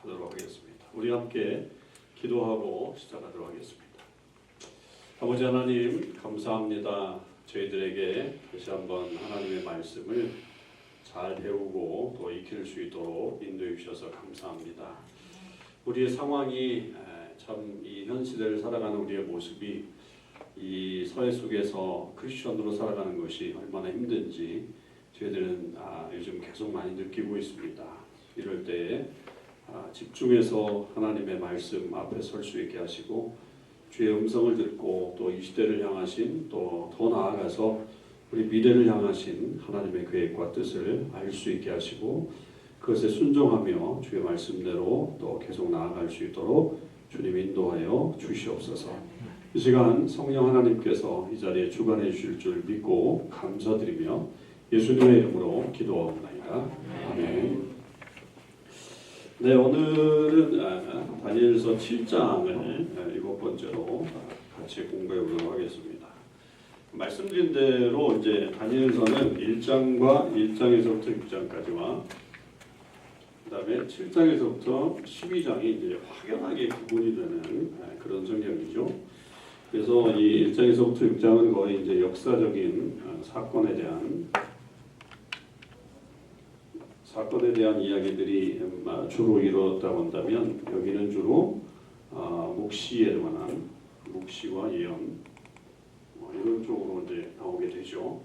하도록 하겠습니다. 우리 함께 기도하고 시작하도록 하겠습니다. 아버지 하나님 감사합니다. 저희들에게 다시 한번 하나님의 말씀을 잘 배우고 또 익힐 수 있도록 인도해 주셔서 감사합니다. 우리의 상황이 참 이 현 시대를 살아가는 우리의 모습이 이 사회 속에서 크리스천으로 살아가는 것이 얼마나 힘든지 저희들은 요즘 계속 많이 느끼고 있습니다. 이럴 때에 집중해서 하나님의 말씀 앞에 설 수 있게 하시고 주의 음성을 듣고 또 이 시대를 향하신 또 더 나아가서 우리 미래를 향하신 하나님의 계획과 뜻을 알 수 있게 하시고 그것에 순종하며 주의 말씀대로 또 계속 나아갈 수 있도록 주님 인도하여 주시옵소서. 이 시간 성령 하나님께서 이 자리에 주관해 주실 줄 믿고 감사드리며 예수님의 이름으로 기도합니다. 아멘. 네, 오늘은 다니엘서 7장을 일곱 번째로 같이 공부해 보도록 하겠습니다. 말씀드린 대로 이제 다니엘서는 1장과 1장에서부터 6장까지와 그다음에 7장에서부터 12장이 이제 확연하게 구분이 되는 그런 성경이죠. 그래서 이 1장에서부터 6장은 거의 이제 역사적인 사건에 대한 이야기들이 주로 이루어졌다고 한다면 여기는 주로 묵시에 관한 묵시와 예언 이런 쪽으로 이제 나오게 되죠.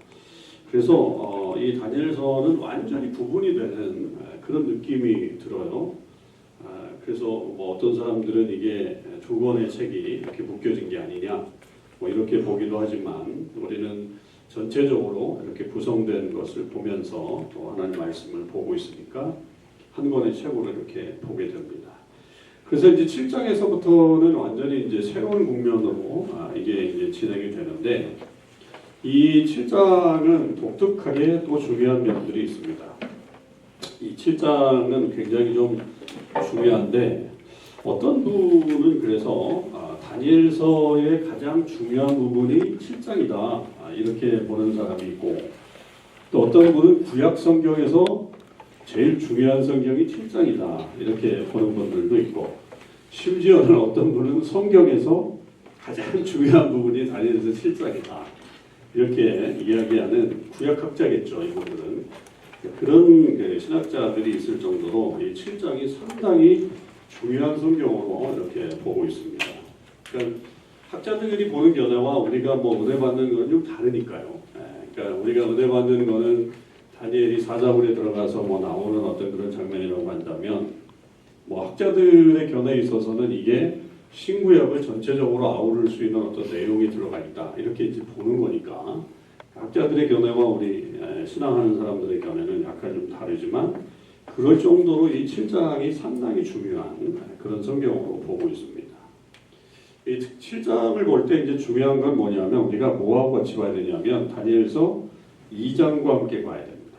그래서 이 다니엘서는 완전히 구분이 되는 그런 느낌이 들어요. 그래서 뭐 어떤 사람들은 이게 두 권의 책이 이렇게 묶여진 게 아니냐 뭐 이렇게 보기도 하지만 우리는 전체적으로 이렇게 구성된 것을 보면서 또 하나님의 말씀을 보고 있으니까 한 권의 책으로 이렇게 보게 됩니다. 그래서 이제 7장에서부터는 완전히 이제 새로운 국면으로 이게 이제 진행이 되는데 이 7장은 독특하게 또 중요한 면들이 있습니다. 이 7장은 굉장히 좀 중요한데 어떤 분은 그래서 다니엘서의 가장 중요한 부분이 7장이다 이렇게 보는 사람이 있고 또 어떤 분은 구약 성경에서 제일 중요한 성경이 7장이다 이렇게 보는 분들도 있고 심지어는 어떤 분은 성경에서 가장 중요한 부분이 다니엘서 7장이다 이렇게 이야기하는 구약학자겠죠. 이분들은 그런 신학자들이 있을 정도로 이 7장이 상당히 중요한 성경으로 이렇게 보고 있습니다. 그러니까 학자들이 보는 견해와 우리가 뭐 은혜 받는 건 좀 다르니까요. 그러니까 우리가 은혜 받는 거는 다니엘이 사자굴에 들어가서 뭐 나오는 어떤 그런 장면이라고 한다면 뭐 학자들의 견해에 있어서는 이게 신구약을 전체적으로 아우를 수 있는 어떤 내용이 들어가 있다 이렇게 이제 보는 거니까 학자들의 견해와 우리 신앙하는 사람들의 견해는 약간 좀 다르지만 그럴 정도로 이 7장이 상당히 중요한 그런 성경으로 보고 있습니다. 이 7장을 볼 때 이제 중요한 건 뭐냐면 우리가 뭐하고 같이 봐야 되냐면 다니엘서 2장과 함께 봐야 됩니다.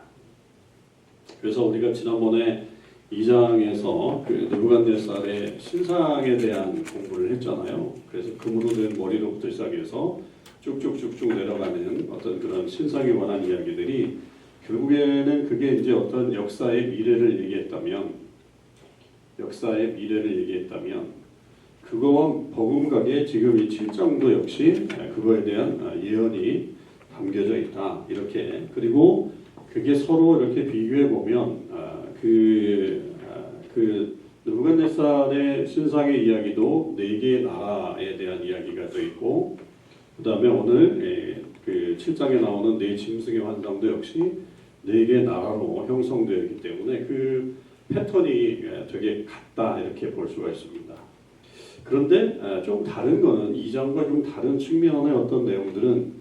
그래서 우리가 지난번에 2장에서 그 느부갓네살의 신상에 대한 공부를 했잖아요. 그래서 금으로 된 머리로부터 시작해서 쭉쭉쭉쭉 내려가는 어떤 그런 신상에 관한 이야기들이 결국에는 그게 이제 어떤 역사의 미래를 얘기했다면 그거와 버금가게 지금 이 7장도 역시 그거에 대한 예언이 담겨져 있다. 이렇게 그리고 그게 서로 이렇게 비교해 보면 그 느부갓네살의 신상의 이야기도 4개의 나라에 대한 이야기가 또 있고 그 다음에 오늘 그 7장에 나오는 4짐승의 환상도 역시 4개의 나라로 형성되어 있기 때문에 그 패턴이 되게 같다 이렇게 볼 수가 있습니다. 그런데 좀 다른 거는 2장과 좀 다른 측면의 어떤 내용들은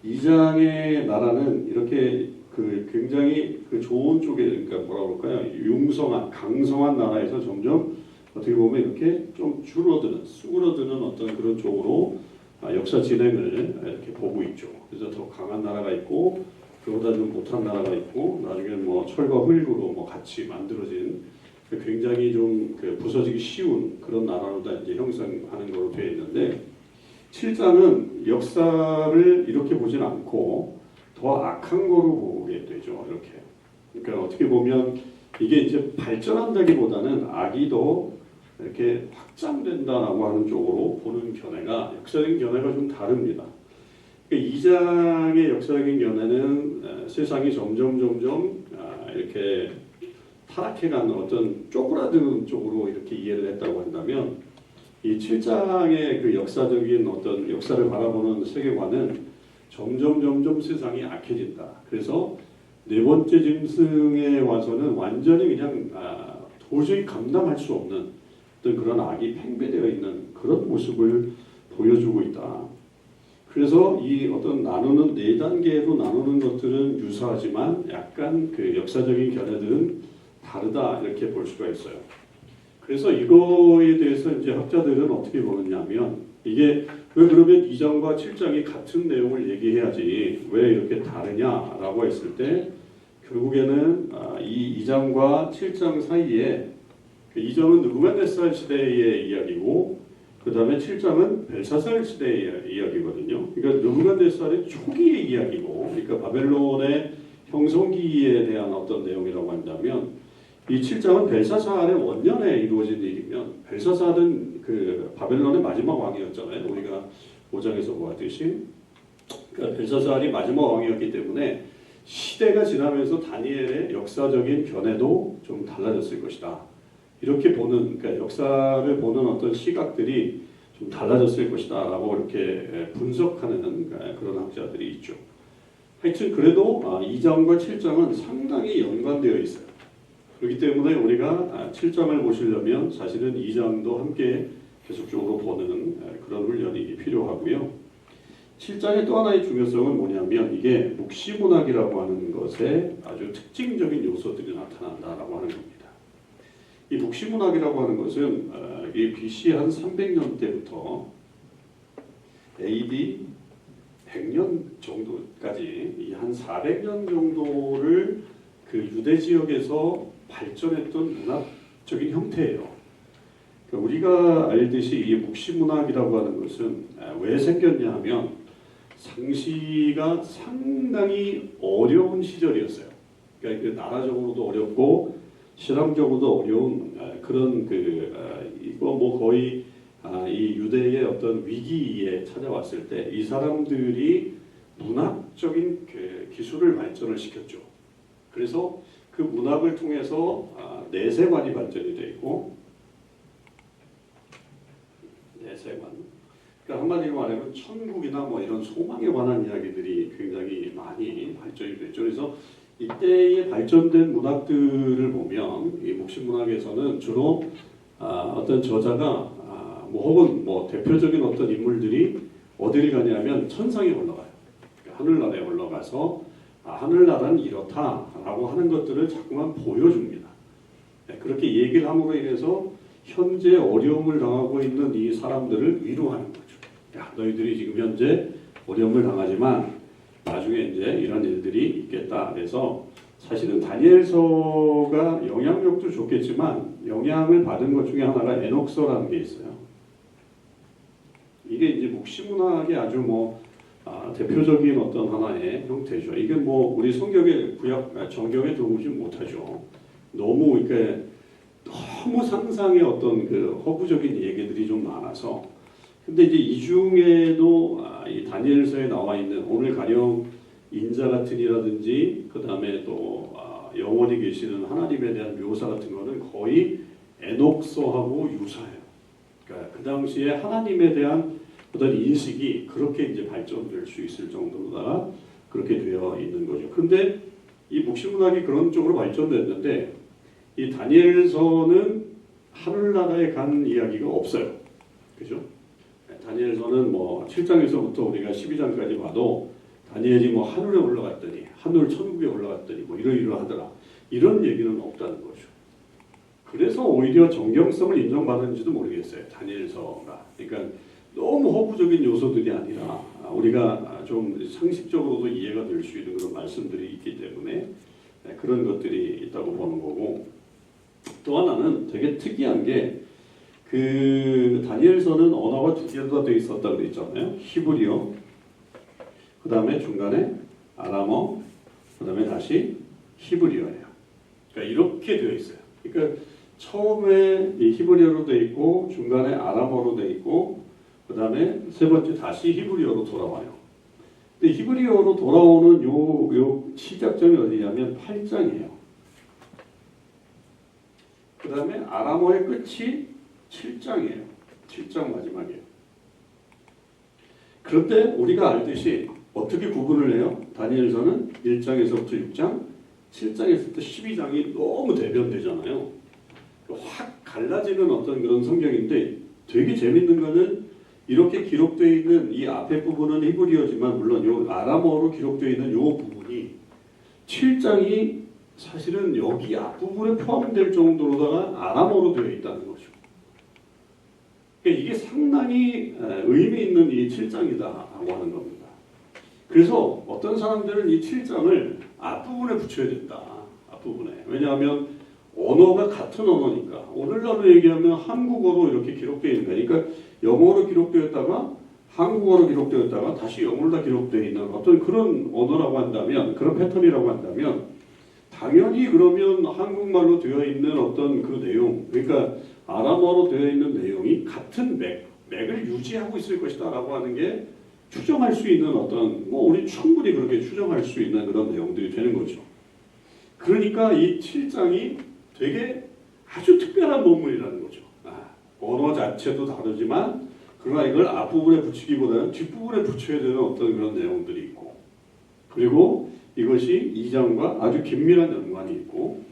2장의 나라는 이렇게 그 굉장히 그 좋은 쪽에 그러니까 뭐라 그럴까요? 융성한 강성한 나라에서 점점 어떻게 보면 이렇게 좀 수그러드는 어떤 그런 쪽으로 역사 진행을 이렇게 보고 있죠. 그래서 더 강한 나라가 있고 그보다 좀 못한 나라가 있고 나중에는 뭐 철과 흙으로 뭐 같이 만들어진 굉장히 좀 그 부서지기 쉬운 그런 나라로 다 이제 형성하는 걸로 되어 있는데 7장은 역사를 이렇게 보진 않고 더 악한 거로 보게 되죠. 이렇게. 그러니까 어떻게 보면 이게 이제 발전한다기보다는 악이 더 이렇게 확장된다라고 하는 쪽으로 보는 견해가 역사적인 견해가 좀 다릅니다. 그러니까 2장의 역사적인 견해는 세상이 점점 이렇게 타락해가는 어떤 쪼그라드는 쪽으로 이렇게 이해를 했다고 한다면 이 7장의 그 역사적인 어떤 역사를 바라보는 세계관은 점점 세상이 악해진다. 그래서 네 번째 짐승에 와서는 완전히 그냥 도저히 감당할 수 없는 어떤 그런 악이 팽배되어 있는 그런 모습을 보여주고 있다. 그래서 이 어떤 나누는 네 단계로 나누는 것들은 유사하지만 약간 그 역사적인 견해들은 다르다 이렇게 볼 수가 있어요. 그래서 이거에 대해서 이제 학자들은 어떻게 보느냐면 이게 왜 그러면 2장과 7장이 같은 내용을 얘기해야지 왜 이렇게 다르냐라고 했을 때 결국에는 이 2장과 7장 사이에 2장은 느부갓네살 시대의 이야기고 그 다음에 7장은 벨사살 시대의 이야기거든요. 그러니까 느부갓네살의 초기의 이야기고 그러니까 바벨론의 형성기에 대한 어떤 내용이라고 한다면 이 7장은 벨사살의 원년에 이루어진 일이면 벨사살은 그 바벨론의 마지막 왕이었잖아요. 우리가 5장에서 보았듯이 그러니까 벨사살이 마지막 왕이었기 때문에 시대가 지나면서 다니엘의 역사적인 견해도 좀 달라졌을 것이다. 이렇게 보는 그러니까 역사를 보는 어떤 시각들이 좀 달라졌을 것이다라고 이렇게 분석하는 그런 학자들이 있죠. 하여튼 그래도 2장과 7장은 상당히 연관되어 있어요. 그렇기 때문에 우리가 7장을 보시려면 사실은 2장도 함께 계속적으로 보는 그런 훈련이 필요하고요. 7장의 또 하나의 중요성은 뭐냐면 이게 묵시문학이라고 하는 것에 아주 특징적인 요소들이 나타난다라고 하는 겁니다. 이 묵시문학이라고 하는 것은 이 BC 한 300년대부터 AD 100년 정도까지 한 400년 정도를 그 유대 지역에서 발전했던 문학적인 형태예요. 그러니까 우리가 알듯이 이 묵시문학이라고 하는 것은 왜 생겼냐 하면 상시가 상당히 어려운 시절이었어요. 그러니까 그 나라적으로도 어렵고 신앙적으로도 어려운 그런 이거 뭐 거의 이 유대의 어떤 위기에 찾아왔을 때 이 사람들이 문학적인 기술을 발전을 시켰죠. 그래서 그 문학을 통해서 내세관이 발전이 되어 있고 내세관 그러니까 한마디로 말하면 천국이나 뭐 이런 소망에 관한 이야기들이 굉장히 많이 발전이 됐죠. 그래서 이때의 발전된 문학들을 보면 이 묵시문학에서는 주로 어떤 저자가 뭐 혹은 뭐 대표적인 어떤 인물들이 어디를 가냐면 천상에 올라가요. 하늘나라에 올라가서 하늘나라는 이렇다라고 하는 것들을 자꾸만 보여줍니다. 그렇게 얘기를 함으로 인해서 현재 어려움을 당하고 있는 이 사람들을 위로하는 거죠. 야, 너희들이 지금 현재 어려움을 당하지만 나중에 이제 이런 일들이 있겠다. 그래서 사실은 다니엘서가 영향력도 좋겠지만 영향을 받은 것 중에 하나가 에녹서라는 게 있어요. 이게 이제 묵시문학의 아주 대표적인 어떤 하나의 형태죠. 이게 우리 성경의 정경에 들어오지 못하죠. 너무 이렇게 너무 상상의 어떤 그 허구적인 얘기들이 좀 많아서. 근데 이제 이 중에도 이 다니엘서에 나와 있는 오늘 가령 인자 같은 이라든지 그 다음에 또 영원히 계시는 하나님에 대한 묘사 같은 거는 거의 에녹서하고 유사해요. 그러니까 그 당시에 하나님에 대한 어떤 인식이 그렇게 이제 발전될 수 있을 정도로다가 그렇게 되어 있는 거죠. 근데 이 묵시문학이 그런 쪽으로 발전됐는데 이 다니엘서는 하늘나라에 간 이야기가 없어요. 그죠? 다니엘서는 7장에서부터 우리가 12장까지 봐도 다니엘이 하늘에 올라갔더니 하늘 천국에 올라갔더니 이러이러하더라. 이런 얘기는 없다는 거죠. 그래서 오히려 정경성을 인정받는지도 모르겠어요. 다니엘서가. 그러니까 너무 허구적인 요소들이 아니라 우리가 좀 상식적으로도 이해가 될 수 있는 그런 말씀들이 있기 때문에 그런 것들이 있다고 보는 거고 또 하나는 되게 특이한 게 그 다니엘서는 언어가 두 개가 되어 있었다고 그랬잖아요. 히브리어, 그 다음에 중간에 아람어, 그 다음에 다시 히브리어예요. 그러니까 이렇게 되어 있어요. 그러니까 처음에 이 히브리어로 되어 있고 중간에 아람어로 되어 있고 그 다음에 세 번째 다시 히브리어로 돌아와요. 근데 히브리어로 돌아오는 요 시작점이 어디냐면 8장이에요. 그 다음에 아람어의 끝이 7장이에요. 7장 마지막이에요. 그런데 우리가 알듯이 어떻게 구분을 해요? 다니엘서는 1장에서부터 6장, 7장에서부터 12장이 너무 대변되잖아요. 확 갈라지는 어떤 그런 성경인데 되게 재밌는 거는 이렇게 기록되어 있는 이 앞에 부분은 히브리어지만 물론 요 아람어로 기록되어 있는 요 부분이 7장이 사실은 여기 앞부분에 포함될 정도로다가 아람어로 되어 있다는 거죠. 그러니까 이게 상당히 의미 있는 이 7장이다라고 하는 겁니다. 그래서 어떤 사람들은 이 7장을 앞부분에 붙여야 된다. 앞부분에. 왜냐하면 언어가 같은 언어니까. 오늘날로 얘기하면 한국어로 이렇게 기록되어 있는 거니까 그러니까 영어로 기록되었다가 한국어로 기록되었다가 다시 영어로 기록되어 있는 어떤 그런 언어라고 한다면 그런 패턴이라고 한다면 당연히 그러면 한국말로 되어 있는 어떤 그 내용 그러니까 아람어로 되어 있는 내용이 같은 맥을 유지하고 있을 것이다 라고 하는 게 추정할 수 있는 어떤 뭐 우리 충분히 그렇게 추정할 수 있는 그런 내용들이 되는 거죠. 그러니까 이 7장이 되게 아주 특별한 본문이라는 거죠. 언어 자체도 다르지만 그러나 이걸 앞부분에 붙이기보다는 뒷부분에 붙여야 되는 어떤 그런 내용들이 있고 그리고 이것이 2장과 아주 긴밀한 연관이 있고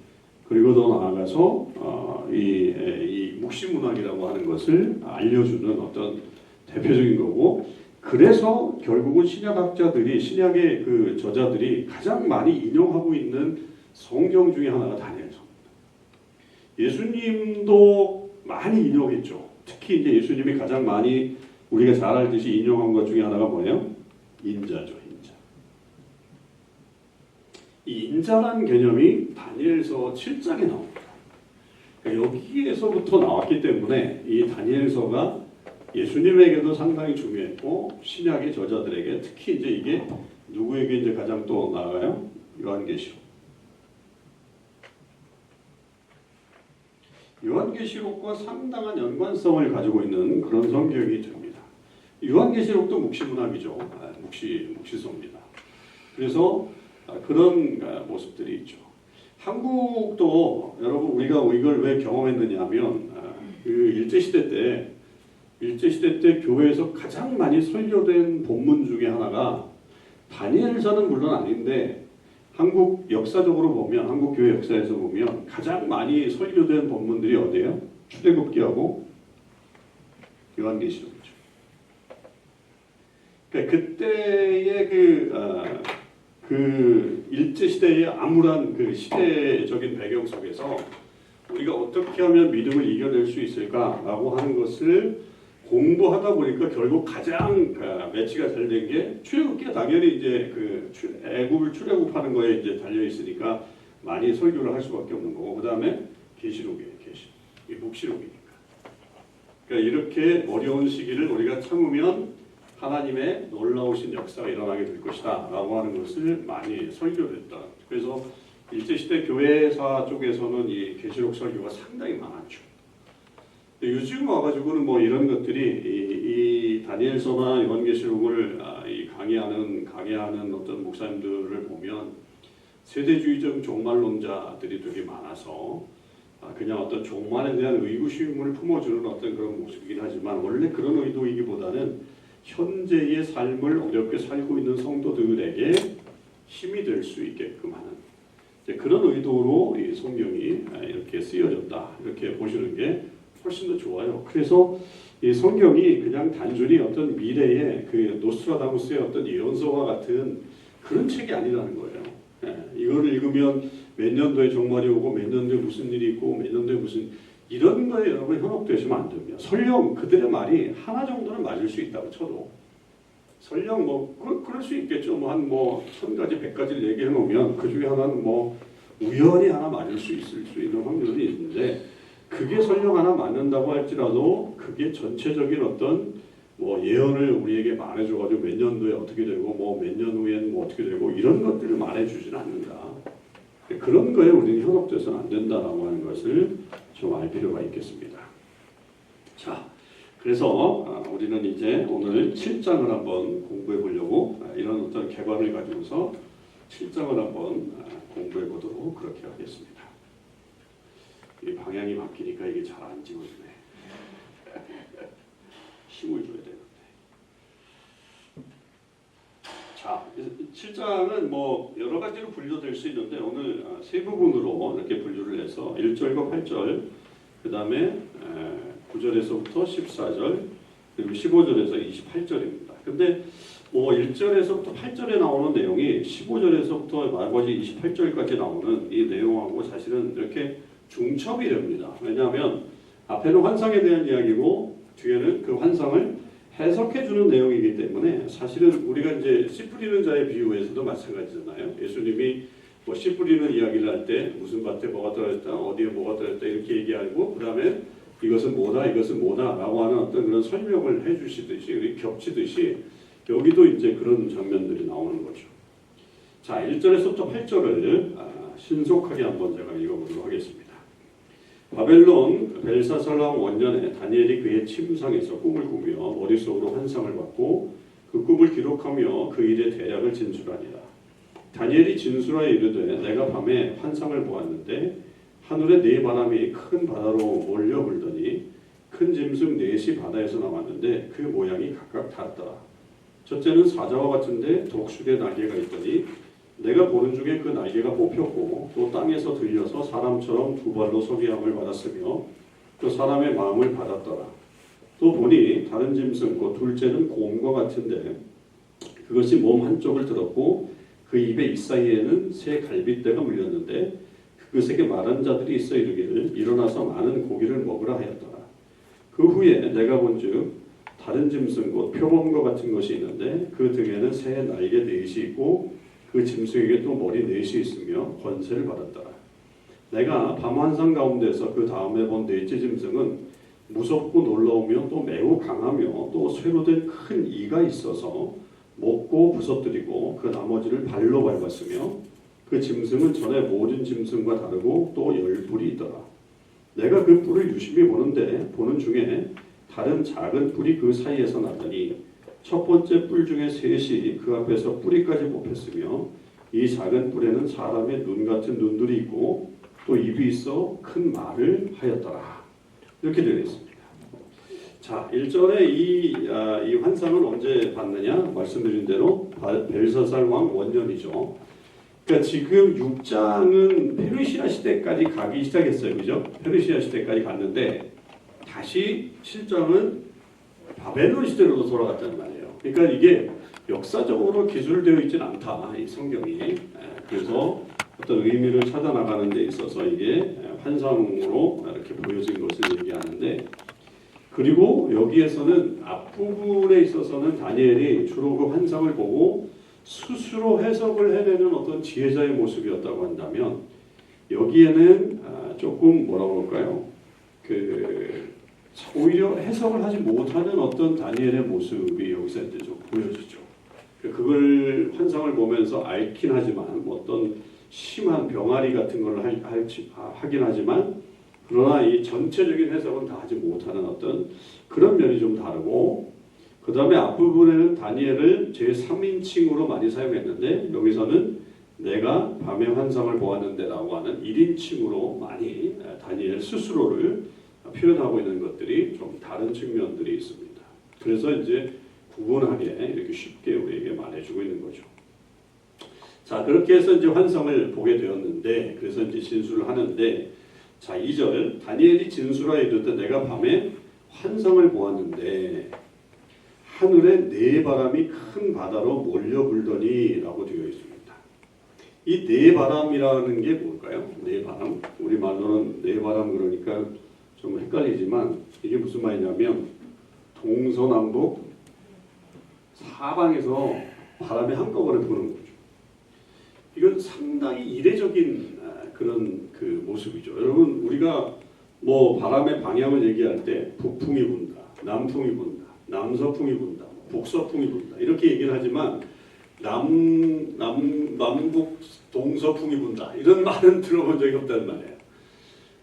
그리고 더 나아가서 이 묵시문학이라고 하는 것을 알려주는 어떤 대표적인 거고 그래서 결국은 신약학자들이 신약의 그 저자들이 가장 많이 인용하고 있는 성경 중에 하나가 다니엘서입니다. 예수님도 많이 인용했죠. 특히 이제 예수님이 가장 많이 우리가 잘 알듯이 인용한 것 중에 하나가 뭐예요? 인자죠, 인자. 이 인자란 개념이 다니엘서 7장에 나옵니다. 그러니까 여기에서부터 나왔기 때문에 이 다니엘서가 예수님에게도 상당히 중요했고 신약의 저자들에게 특히 이제 이게 누구에게 이제 가장 또 나아가요? 요한계시록. 요한계시록과 상당한 연관성을 가지고 있는 그런 성경이 됩니다. 요한계시록도 묵시문학이죠. 묵시서입니다. 그래서 그런 모습들이 있죠. 한국도 여러분 우리가 이걸 왜 경험했느냐 하면 그 일제시대 때 교회에서 가장 많이 설교된 본문 중에 하나가 다니엘서는 물론 아닌데 한국 역사적으로 보면 한국 교회 역사에서 보면 가장 많이 설교된 본문들이 어디예요? 출애굽기하고 요한계시록이죠. 그러니까 그때의 그 일제 시대의 암울한 그 시대적인 배경 속에서 우리가 어떻게 하면 믿음을 이겨낼 수 있을까라고 하는 것을 공부하다 보니까 결국 가장 매치가 잘 된 게 출애굽기가 당연히 이제 그 애굽을 출애굽하는 거에 이제 달려 있으니까 많이 설교를 할 수밖에 없는 거고 그 다음에 계시록이에요. 이게 묵시록이니까. 그러니까 이렇게 어려운 시기를 우리가 참으면 하나님의 놀라우신 역사가 일어나게 될 것이다라고 하는 것을 많이 설교를 했다. 그래서 일제시대 교회사 쪽에서는 이 계시록 설교가 상당히 많았죠. 요즘 와가지고는 뭐 이런 것들이 이 다니엘서나 요한계시록을 강의하는 어떤 목사님들을 보면 세대주의적 종말론자들이 되게 많아서 그냥 어떤 종말에 대한 의구심을 품어주는 어떤 그런 모습이긴 하지만 원래 그런 의도이기보다는 현재의 삶을 어렵게 살고 있는 성도들에게 힘이 될 수 있게끔 하는 그런 의도로 이 성경이 이렇게 쓰여졌다 이렇게 보시는 게 훨씬 더 좋아요. 그래서 이 성경이 그냥 단순히 어떤 미래의 그 노스트라다무스의 어떤 예언서와 같은 그런 책이 아니라는 거예요. 이거를 읽으면 몇 년도에 종말이 오고 몇 년도에 무슨 일이 있고 몇 년도에 무슨 이런 거에 여러분 현혹되시면 안 됩니다. 설령 그들의 말이 하나 정도는 맞을 수 있다고 쳐도 설령 그럴 수 있겠죠. 한 1000가지 100가지를 얘기해 놓으면 그 중에 하나는 우연히 하나 맞을 수 있을 수 있는 확률이 있는데 그게 설령 하나 맞는다고 할지라도 그게 전체적인 어떤 예언을 우리에게 말해줘가지고 몇 년도에 어떻게 되고 몇 년 후에는 어떻게 되고 이런 것들을 말해주지는 않는다. 그런 거에 우리는 현혹돼서는 안 된다라고 하는 것을 좀 알 필요가 있겠습니다. 자, 그래서 우리는 이제 오늘 7장을 한번 공부해 보려고 이런 어떤 개관을 가지고서 7장을 한번 공부해 보도록 그렇게 하겠습니다. 이 방향이 바뀌니까 이게 잘 안 찍어지네. 힘을 줘야 되는데. 자, 7장은 뭐 여러 가지로 분류될 수 있는데 오늘 세 부분으로 이렇게 분류를 해서 1절과 8절, 그 다음에 9절에서부터 14절, 그리고 15절에서 28절입니다. 근데 뭐 1절에서부터 8절에 나오는 내용이 15절에서부터 나머지 28절까지 나오는 이 내용하고 사실은 이렇게 중첩이 됩니다. 왜냐하면 앞에는 환상에 대한 이야기고 뒤에는 그 환상을 해석해 주는 내용이기 때문에 사실은 우리가 이제 씨 뿌리는 자의 비유에서도 마찬가지잖아요. 예수님이 뭐 씨 뿌리는 이야기를 할 때 무슨 밭에 뭐가 떨어졌다, 어디에 뭐가 떨어졌다 이렇게 얘기하고 그 다음에 이것은 뭐다, 이것은 뭐다라고 하는 어떤 그런 설명을 해주시듯이 겹치듯이 여기도 이제 그런 장면들이 나오는 거죠. 자, 1절에서부터 8절을 신속하게 한번 제가 읽어보도록 하겠습니다. 바벨론 벨사살 왕 원년에 다니엘이 그의 침상에서 꿈을 꾸며 머릿속으로 환상을 받고 그 꿈을 기록하며 그 일의 대략을 진술하니라. 다니엘이 진술하여 이르되 내가 밤에 환상을 보았는데 하늘에 네 바람이 큰 바다로 몰려 불더니 큰 짐승 넷이 바다에서 나왔는데 그 모양이 각각 다르더라. 첫째는 사자와 같은데 독수리의 날개가 있더니 내가 보는 중에 그 날개가 뽑혔고 또 땅에서 들려서 사람처럼 두 발로 서게 함을 받았으며 또 사람의 마음을 받았더라. 또 보니 다른 짐승 곧 둘째는 곰과 같은데 그것이 몸 한쪽을 들었고 그 입의 이사이에는 새 갈빗대가 물렸는데 그것에게 말한 자들이 있어 이르기를 일어나서 많은 고기를 먹으라 하였더라. 그 후에 내가 본즉 다른 짐승 곧 표범과 같은 것이 있는데 그 등에는 새 날개 넷이 있고 그 짐승에게 또 머리 넷이 있으며 권세를 받았더라. 내가 밤 환상 가운데서 그 다음에 본 넷째 짐승은 무섭고 놀라우며 또 매우 강하며 또 쇠로 된 큰 이가 있어서 먹고 부서뜨리고 그 나머지를 발로 밟았으며 그 짐승은 전에 모든 짐승과 다르고 또 10뿔이 있더라. 내가 그 뿔을 유심히 보는데 보는 중에 다른 작은 뿔이 그 사이에서 나더니 첫 번째 뿔 중에 셋이 그 앞에서 뿌리까지 뽑혔으며 이 작은 뿔에는 사람의 눈 같은 눈들이 있고 또 입이 있어 큰 말을 하였더라. 이렇게 되어 있습니다. 자, 1절에 이 환상은 언제 봤느냐? 말씀드린 대로 벨사살 왕 원년이죠. 그러니까 지금 6장은 페르시아 시대까지 가기 시작했어요. 그죠? 페르시아 시대까지 갔는데 다시 7장은 바벨론 시대로 돌아갔다는 말이에요. 그러니까 이게 역사적으로 기술되어 있지는 않다. 이 성경이. 그래서 어떤 의미를 찾아 나가는 데 있어서 이게 환상으로 이렇게 보여진 것을 얘기하는데 그리고 여기에서는 앞부분에 있어서는 다니엘이 주로 그 환상을 보고 스스로 해석을 해내는 어떤 지혜자의 모습이었다고 한다면 여기에는 조금 뭐라고 할까요? 오히려 해석을 하지 못하는 어떤 다니엘의 모습이 여기서 이제 좀 보여지죠. 그걸 환상을 보면서 앓긴 하지만 뭐 어떤 심한 병아리 같은 걸 하긴 하지만 그러나 이 전체적인 해석은 다 하지 못하는 어떤 그런 면이 좀 다르고 그 다음에 앞부분에는 다니엘을 제3인칭으로 많이 사용했는데 여기서는 내가 밤에 환상을 보았는데 라고 하는 1인칭으로 많이 다니엘 스스로를 표현하고 있는 것들이 좀 다른 측면들이 있습니다. 그래서 이제 구분하게 이렇게 쉽게 우리에게 말해주고 있는 거죠. 자, 그렇게 해서 이제 환상을 보게 되었는데 그래서 이제 진술을 하는데 자, 2절 다니엘이 진술하여 이르되 내가 밤에 환상을 보았는데 하늘에 네 바람이 큰 바다로 몰려 불더니 라고 되어 있습니다. 이 네 바람이라는 게 뭘까요? 네 바람. 우리 말로는 네 바람 그러니까 좀 헷갈리지만 이게 무슨 말이냐면 동서남북 사방에서 바람이 한꺼번에 부는 거죠. 이건 상당히 이례적인 그런 그 모습이죠. 여러분 우리가 뭐 바람의 방향을 얘기할 때 북풍이 분다, 남풍이 분다, 남서풍이 분다, 북서풍이 분다 이렇게 얘기를 하지만 남북 동서풍이 분다 이런 말은 들어본 적이 없단 말이에요.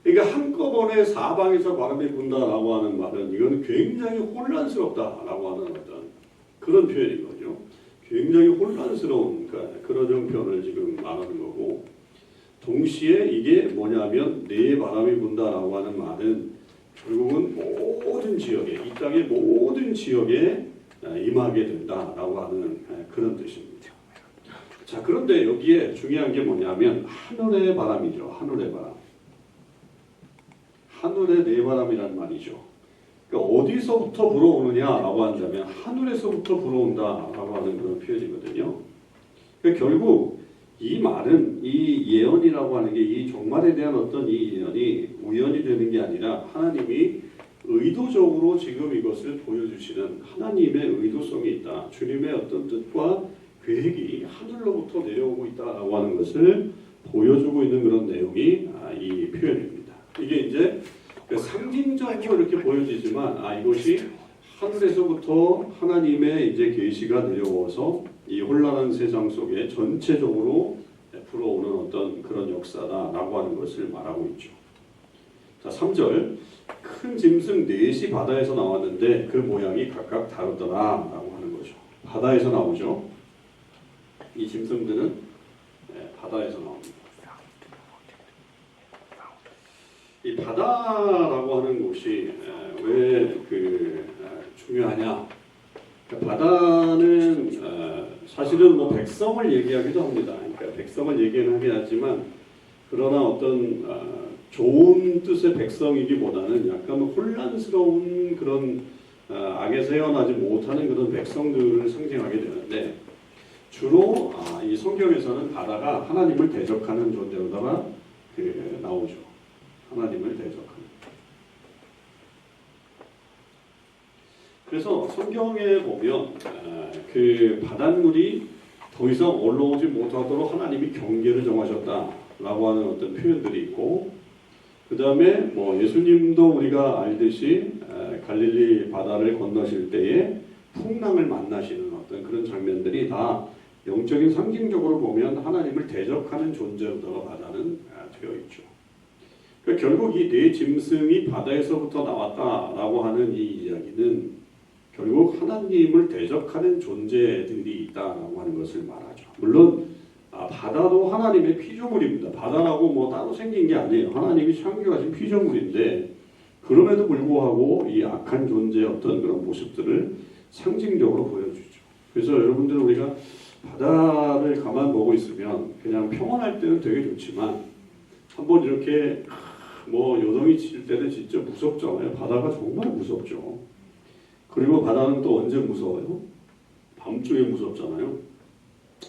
그러니까 한꺼번에 사방에서 바람이 분다라고 하는 말은 이건 굉장히 혼란스럽다라고 하는 어떤 그런 표현인 거죠. 굉장히 혼란스러운 그런 형편을 지금 말하는 거고, 동시에 이게 뭐냐면 내 바람이 분다라고 하는 말은 결국은 모든 지역에, 이 땅의 모든 지역에 임하게 된다라고 하는 그런 뜻입니다. 자, 그런데 여기에 중요한 게 뭐냐면 하늘의 바람이죠. 하늘의 바람. 하늘의 내바람이라는 말이죠. 그러니까 어디서부터 불어오느냐라고 한다면 하늘에서부터 불어온다라고 하는 그런 표현이거든요. 그러니까 결국 이 말은 이 예언이라고 하는 게 이 종말에 대한 어떤 이 예언이 우연이 되는 게 아니라 하나님이 의도적으로 지금 이것을 보여주시는 하나님의 의도성이 있다. 주님의 어떤 뜻과 계획이 하늘로부터 내려오고 있다라고 하는 것을 보여주고 있는 그런 내용이 이 표현입니다. 이게 이제 상징적으로 이렇게 보여지지만 이것이 하늘에서부터 하나님의 이제 계시가 내려와서 이 혼란한 세상 속에 전체적으로 불어오는 어떤 그런 역사다라고 하는 것을 말하고 있죠. 자, 3절 큰 짐승 넷이 바다에서 나왔는데 그 모양이 각각 다르더라라고 하는 거죠. 바다에서 나오죠. 이 짐승들은 바다에서 나옵니다. 이 바다라고 하는 곳이 왜 중요하냐? 바다는 사실은 뭐 백성을 얘기하기도 합니다. 그러니까 백성을 얘기는 하긴 하지만 그러나 어떤 좋은 뜻의 백성이기보다는 약간 혼란스러운 그런 악에서 헤어나지 못하는 그런 백성들을 상징하게 되는데 주로 이 성경에서는 바다가 하나님을 대적하는 존재로다가 나오죠. 하나님을 대적하는. 그래서 성경에 보면 그 바닷물이 더 이상 올라오지 못하도록 하나님이 경계를 정하셨다라고 하는 어떤 표현들이 있고, 그 다음에 뭐 예수님도 우리가 알듯이 갈릴리 바다를 건너실 때에 풍랑을 만나시는 어떤 그런 장면들이 다 영적인 상징적으로 보면 하나님을 대적하는 존재로다가 바다는 되어 있죠. 그러니까 결국 이 네 짐승이 바다에서부터 나왔다라고 하는 이 이야기는 결국 하나님을 대적하는 존재들이 있다라고 하는 것을 말하죠. 물론 바다도 하나님의 피조물입니다. 바다라고 뭐 따로 생긴 게 아니에요. 하나님이 창조하신 피조물인데 그럼에도 불구하고 이 악한 존재의 어떤 그런 모습들을 상징적으로 보여주죠. 그래서 여러분들 우리가 바다를 가만 보고 있으면 그냥 평온할 때는 되게 좋지만 한번 이렇게 뭐 요동이 칠 때는 진짜 무섭잖아요. 바다가 정말 무섭죠. 그리고 바다는 또 언제 무서워요? 밤중에 무섭잖아요.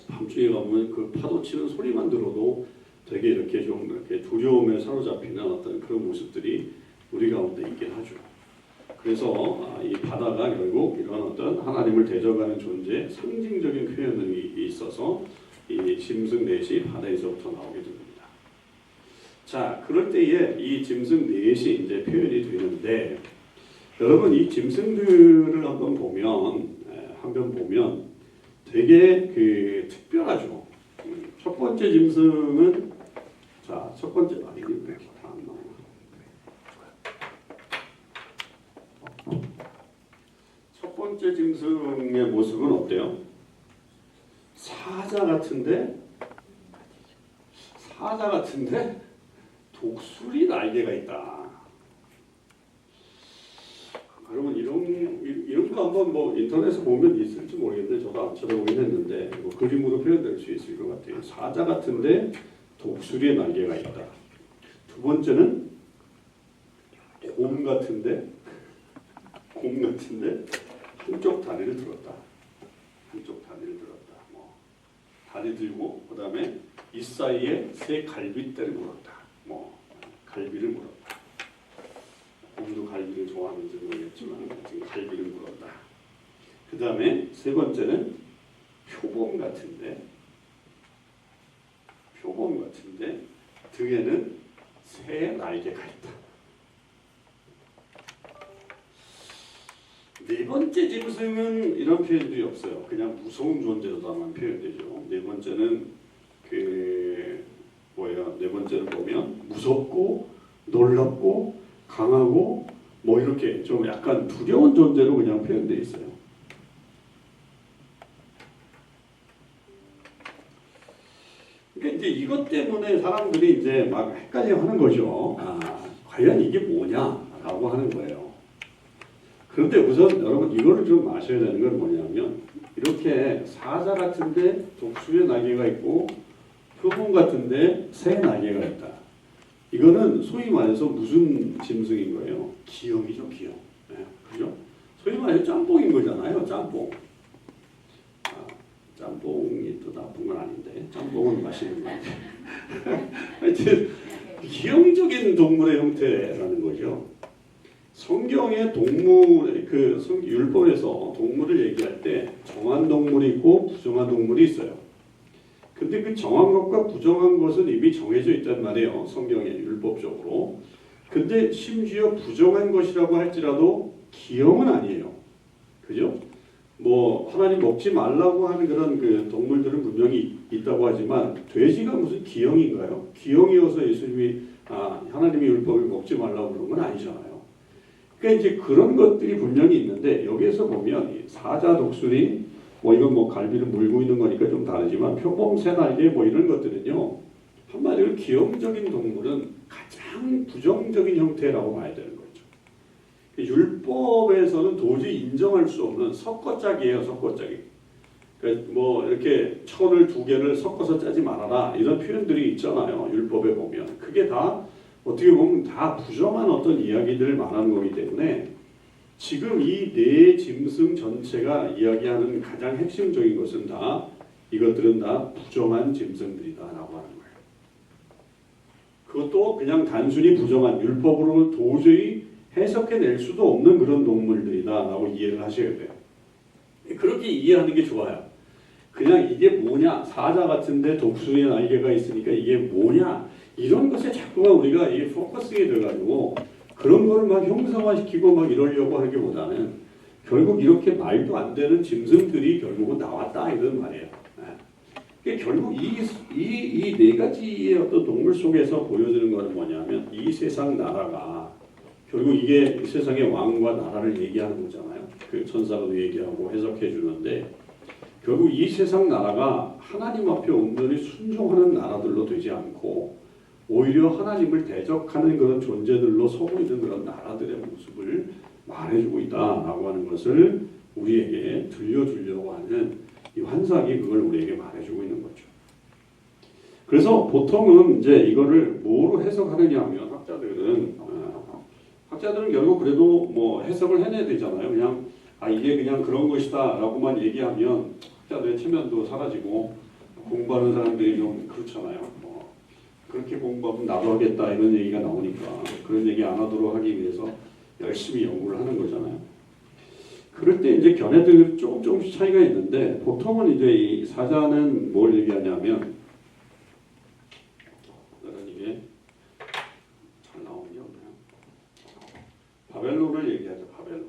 밤중에 가면 그 파도 치는 소리만 들어도 되게 이렇게 좀 이렇게 두려움에 사로잡히는 어떤 그런 모습들이 우리 가운데 있긴 하죠. 그래서 이 바다가 결국 이런 어떤 하나님을 대적하는 존재의 상징적인 표현이 있어서 이 짐승 넷이 바다에서부터 나오게 됩니다. 자, 그럴 때에 이 짐승 넷이 이제 표현이 되는데 여러분 이 짐승들을 한번 보면 되게 특별하죠. 첫 번째 짐승은 첫 번째 이게 왜 이렇게 다 안 나와? 첫 번째 짐승의 모습은 어때요? 사자 같은데 독수리 날개가 있다. 여러분 이런 거 한번 뭐 인터넷에 보면 있을지 모르겠는데 저도 안 찾아보긴 했는데 뭐 그림으로 표현될 수 있을 것 같아요. 사자 같은데 독수리의 날개가 있다. 두 번째는 곰 같은데 한쪽 다리를 들었다. 뭐 다리 들고 그다음에 이 사이에 새 갈빗대를 물었다. 뭐 갈비를 물었다. 곰도 갈비를 좋아하는지 모르겠지만 지금 갈비를 물었다. 그 다음에 세 번째는 표범 같은데 등에는 새 날개가 있다. 네 번째 짐승은 이런 표현들이 없어요. 그냥 무서운 존재로다만 표현되죠. 네 번째는 네 번째를 보면 무섭고 놀랍고 강하고 뭐 이렇게 좀 약간 두려운 존재로 그냥 표현되어 있어요. 그러니까 이제 이것 때문에 사람들이 이제 막 헷갈려하는 거죠. 과연 이게 뭐냐라고 하는 거예요. 그런데 우선 여러분 이거를 좀 아셔야 되는 건 뭐냐면 이렇게 사자 같은데 독수리의 날개가 있고 표범 같은데 새의 날개가 있다. 이거는 소위 말해서 무슨 짐승인 거예요? 기형이죠, 기형. 네, 그죠? 소위 말해서 짬뽕인 거잖아요, 짬뽕. 짬뽕이 또 나쁜 건 아닌데 짬뽕은 맛있는 건데. 하여튼 기형적인 동물의 형태라는 거죠. 성경의 동물 율법에서 동물을 얘기할 때 정한 동물이 있고 부정한 동물이 있어요. 근데 그 정한 것과 부정한 것은 이미 정해져 있단 말이에요. 성경의 율법적으로. 근데 심지어 부정한 것이라고 할지라도 기형은 아니에요. 그죠? 뭐 하나님 먹지 말라고 하는 그런 그 동물들은 분명히 있다고 하지만 돼지가 무슨 기형인가요? 기형이어서 예수님이 하나님의 율법을 먹지 말라고 그런 건 아니잖아요. 그러니까 이제 그런 것들이 분명히 있는데 여기에서 보면 사자, 독수리, 뭐 이건 뭐 갈비를 물고 있는 거니까 좀 다르지만 표범, 새날개 뭐 이런 것들은요 한마디로 기형적인 동물은 가장 부정적인 형태라고 봐야 되는 거죠. 율법에서는 도저히 인정할 수 없는 섞어짜기예요, 섞어짜기. 그러니까 뭐 이렇게 천을 두 개를 섞어서 짜지 말아라 이런 표현들이 있잖아요. 율법에 보면 그게 다 어떻게 보면 다 부정한 어떤 이야기들을 말하는 거기 때문에 지금 이 네 짐승 전체가 이야기하는 가장 핵심적인 것은 다 이것들은 다 부정한 짐승들이다라고 하는 거예요. 그것도 그냥 단순히 부정한 율법으로 도저히 해석해낼 수도 없는 그런 동물들이다라고 이해를 하셔야 돼요. 그렇게 이해하는 게 좋아요. 그냥 이게 뭐냐, 사자 같은데 독수리의 날개가 있으니까 이게 뭐냐 이런 것에 자꾸만 우리가 이게 포커스가 돼가지고 그런 거를 막 형상화시키고 막 이러려고 하는 게 보다는 결국 이렇게 말도 안 되는 짐승들이 결국은 나왔다 이런 말이에요. 그러니까 결국 이 네 가지의 어떤 동물 속에서 보여지는 것은 뭐냐면 이 세상 나라가 결국 이게 세상의 왕과 나라를 얘기하는 거잖아요. 그 천사도 얘기하고 해석해 주는데 결국 이 세상 나라가 하나님 앞에 온전히 순종하는 나라들로 되지 않고 오히려 하나님을 대적하는 그런 존재들로 서고 있는 그런 나라들의 모습을 말해주고 있다라고 하는 것을 우리에게 들려주려고 하는 이 환상이 그걸 우리에게 말해주고 있는 거죠. 그래서 보통은 이제 이거를 뭐로 해석하느냐 하면 학자들은 결국 그래도 뭐 해석을 해내야 되잖아요. 그냥 이게 그냥 그런 것이다라고만 얘기하면 학자들의 체면도 사라지고 공부하는 사람들이 좀 그렇잖아요. 그렇게 공부하면 나도 하겠다 이런 얘기가 나오니까 그런 얘기 안 하도록 하기 위해서 열심히 연구를 하는 거잖아요. 그럴 때 이제 견해들 조금씩 차이가 있는데 보통은 이제 이 사자는 뭘 얘기하냐면 이게 잘 나오는요. 바벨론을 얘기하죠. 바벨론.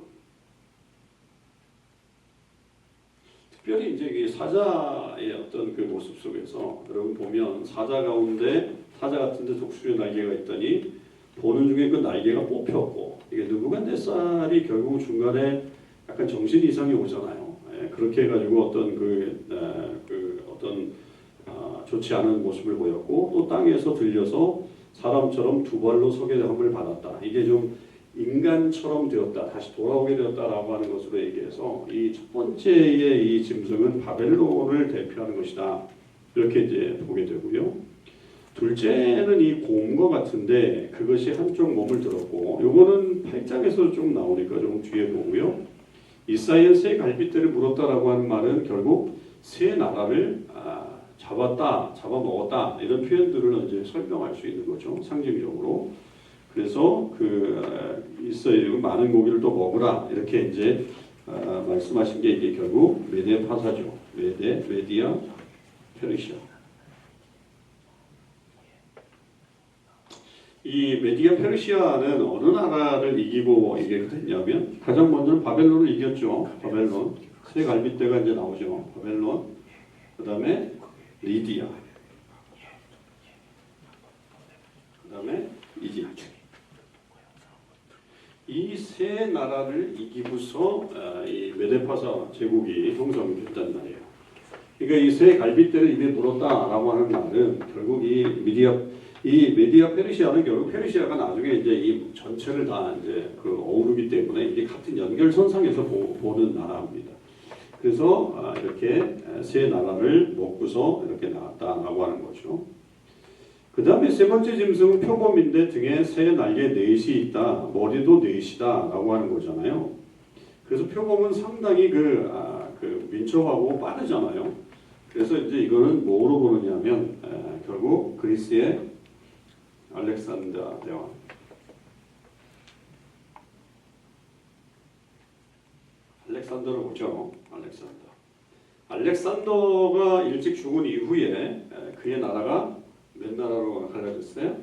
특별히 이제 이 사자의 어떤 그 모습 속에서 여러분 보면 사자 가운데 사자 같은데 독수리 날개가 있더니 보는 중에 그 날개가 뽑혔고 이게 느부갓네살이 결국 중간에 약간 정신 이상이 오잖아요. 그렇게 해가지고 어떤 좋지 않은 모습을 보였고 또 땅에서 들려서 사람처럼 두 발로 서게 함을 받았다. 이게 좀 인간처럼 되었다. 다시 돌아오게 되었다라고 하는 것으로 얘기해서 이 첫 번째의 이 짐승은 바벨론을 대표하는 것이다. 이렇게 이제 보게 되고요. 둘째는 이 곰과 같은데 그것이 한쪽 몸을 들었고 요거는 8장에서 좀 나오니까 좀 뒤에 보고요. 이사야의 새 갈빗대를 물었다라고 하는 말은 결국 새 나라를 잡았다, 잡아먹었다 이런 표현들을 이제 설명할 수 있는 거죠. 상징적으로. 그래서 이스라엘이 많은 고기를 또 먹으라 이렇게 이제 말씀하신 게 이게 결국 메데 파사죠. 메디아, 페르시아. 이 메디아 페르시아는 어느 나라를 이기고 이게 됐냐면 가장 먼저는 바벨론을 이겼죠. 바벨론. 세 갈빗대가 이제 나오죠. 바벨론. 그다음에 리디아. 그다음에 이집트. 이 세 나라를 이기고서 이 메데파사 제국이 형성이 됐단 말이에요. 그러니까 이 세 갈빗대를 입에 물었다라고 하는 말은 결국 이 메디아 페르시아는 결국 페르시아가 나중에 이제 이 전체를 다 이제 그 어우르기 때문에 이게 같은 연결선상에서 보는 나라입니다. 그래서 이렇게 세 나라를 먹고서 이렇게 나왔다라고 하는 거죠. 그 다음에 세 번째 짐승은 표범인데 등에 새 날개 넷이 있다, 머리도 넷이다라고 하는 거잖아요. 그래서 표범은 상당히 민첩하고 빠르잖아요. 그래서 이제 이거는 뭐로 보느냐면 결국 그리스의 알렉산더 대왕. 알렉산더를 보죠. 알렉산더가 일찍 죽은 이후에 그의 나라가 몇 나라로 갈라졌어요?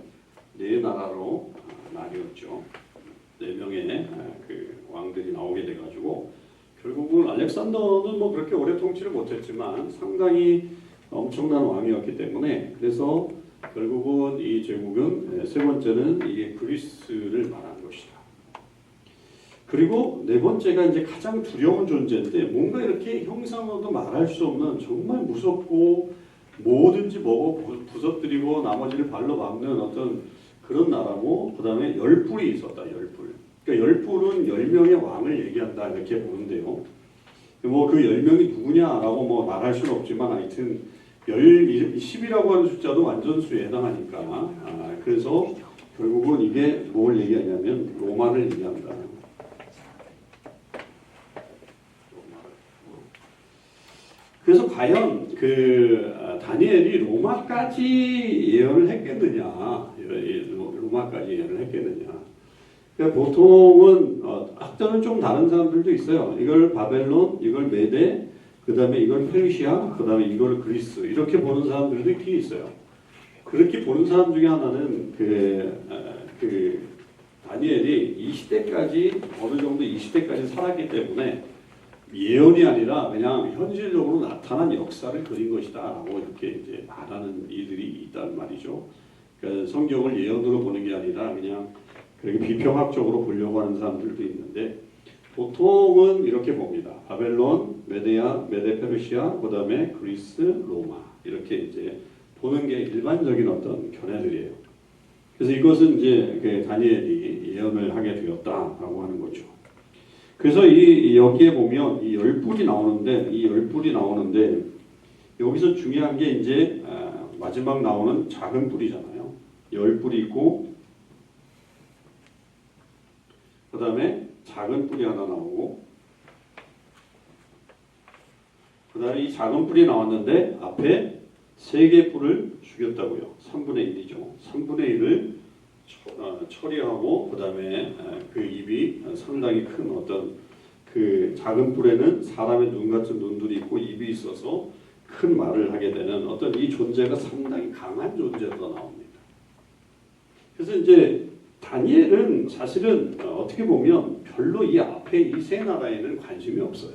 네 나라로 나뉘었죠. 네 명의 그 왕들이 나오게 돼가지고 결국은 알렉산더는 뭐 그렇게 오래 통치를 못했지만 상당히 엄청난 왕이었기 때문에 그래서 결국은 이 제국은 세 번째는 이게 그리스를 말하는 것이다. 그리고 네 번째가 이제 가장 두려운 존재인데 뭔가 이렇게 형상으로도 말할 수 없는 정말 무섭고 뭐든지 먹어 부서뜨리고 나머지를 발로 밟는 어떤 그런 나라고 그 다음에 열뿔이 있었다. 열뿔. 그러니까 열뿔은 10명의 왕을 얘기한다 이렇게 보는데요. 뭐 그 10명이 누구냐라고 뭐 말할 수는 없지만 하여튼 10이라고 하는 숫자도 완전수에 해당하니까 그래서 결국은 이게 뭘 얘기하냐면 로마를 얘기한다. 그래서 과연 그 다니엘이 로마까지 예언을 했겠느냐? 로마까지 예언을 했겠느냐? 그러니까 보통은 학자는 좀 다른 사람들도 있어요. 이걸 바벨론, 이걸 메데, 그 다음에 이걸 페르시아, 그 다음에 이걸 그리스 이렇게 보는 사람들도 있긴 있어요. 그렇게 보는 사람 중에 하나는 그 다니엘이 이 시대까지 어느 정도 이 시대까지 살았기 때문에 예언이 아니라 그냥 현실적으로 나타난 역사를 그린 것이다라고 이렇게 이제 말하는 이들이 있단 말이죠. 그러니까 성경을 예언으로 보는 게 아니라 그냥 그렇게 비평학적으로 보려고 하는 사람들도 있는데 보통은 이렇게 봅니다. 바벨론, 메데 페르시아, 그다음에 그리스, 로마 이렇게 이제 보는 게 일반적인 어떤 견해들이에요. 그래서 이것은 이제 다니엘이 예언을 하게 되었다라고 하는 거죠. 그래서 여기에 보면 이 열뿔이 나오는데 여기서 중요한 게 이제 마지막 나오는 작은 뿔이잖아요. 열뿔이 있고 그 다음에 작은 뿔이 하나 나오고 그 다음에 이 작은 뿔이 나왔는데 앞에 3개 뿔을 죽였다고요. 3분의 1이죠. 3분의 1을 처리하고 그 다음에 그 입이 상당히 큰 어떤 그 작은 뿔에는 사람의 눈 같은 눈들이 있고 입이 있어서 큰 말을 하게 되는 어떤 이 존재가 상당히 강한 존재로 나옵니다. 그래서 이제 다니엘은 사실은 어떻게 보면 별로 이 앞에 이 세 나라에는 관심이 없어요.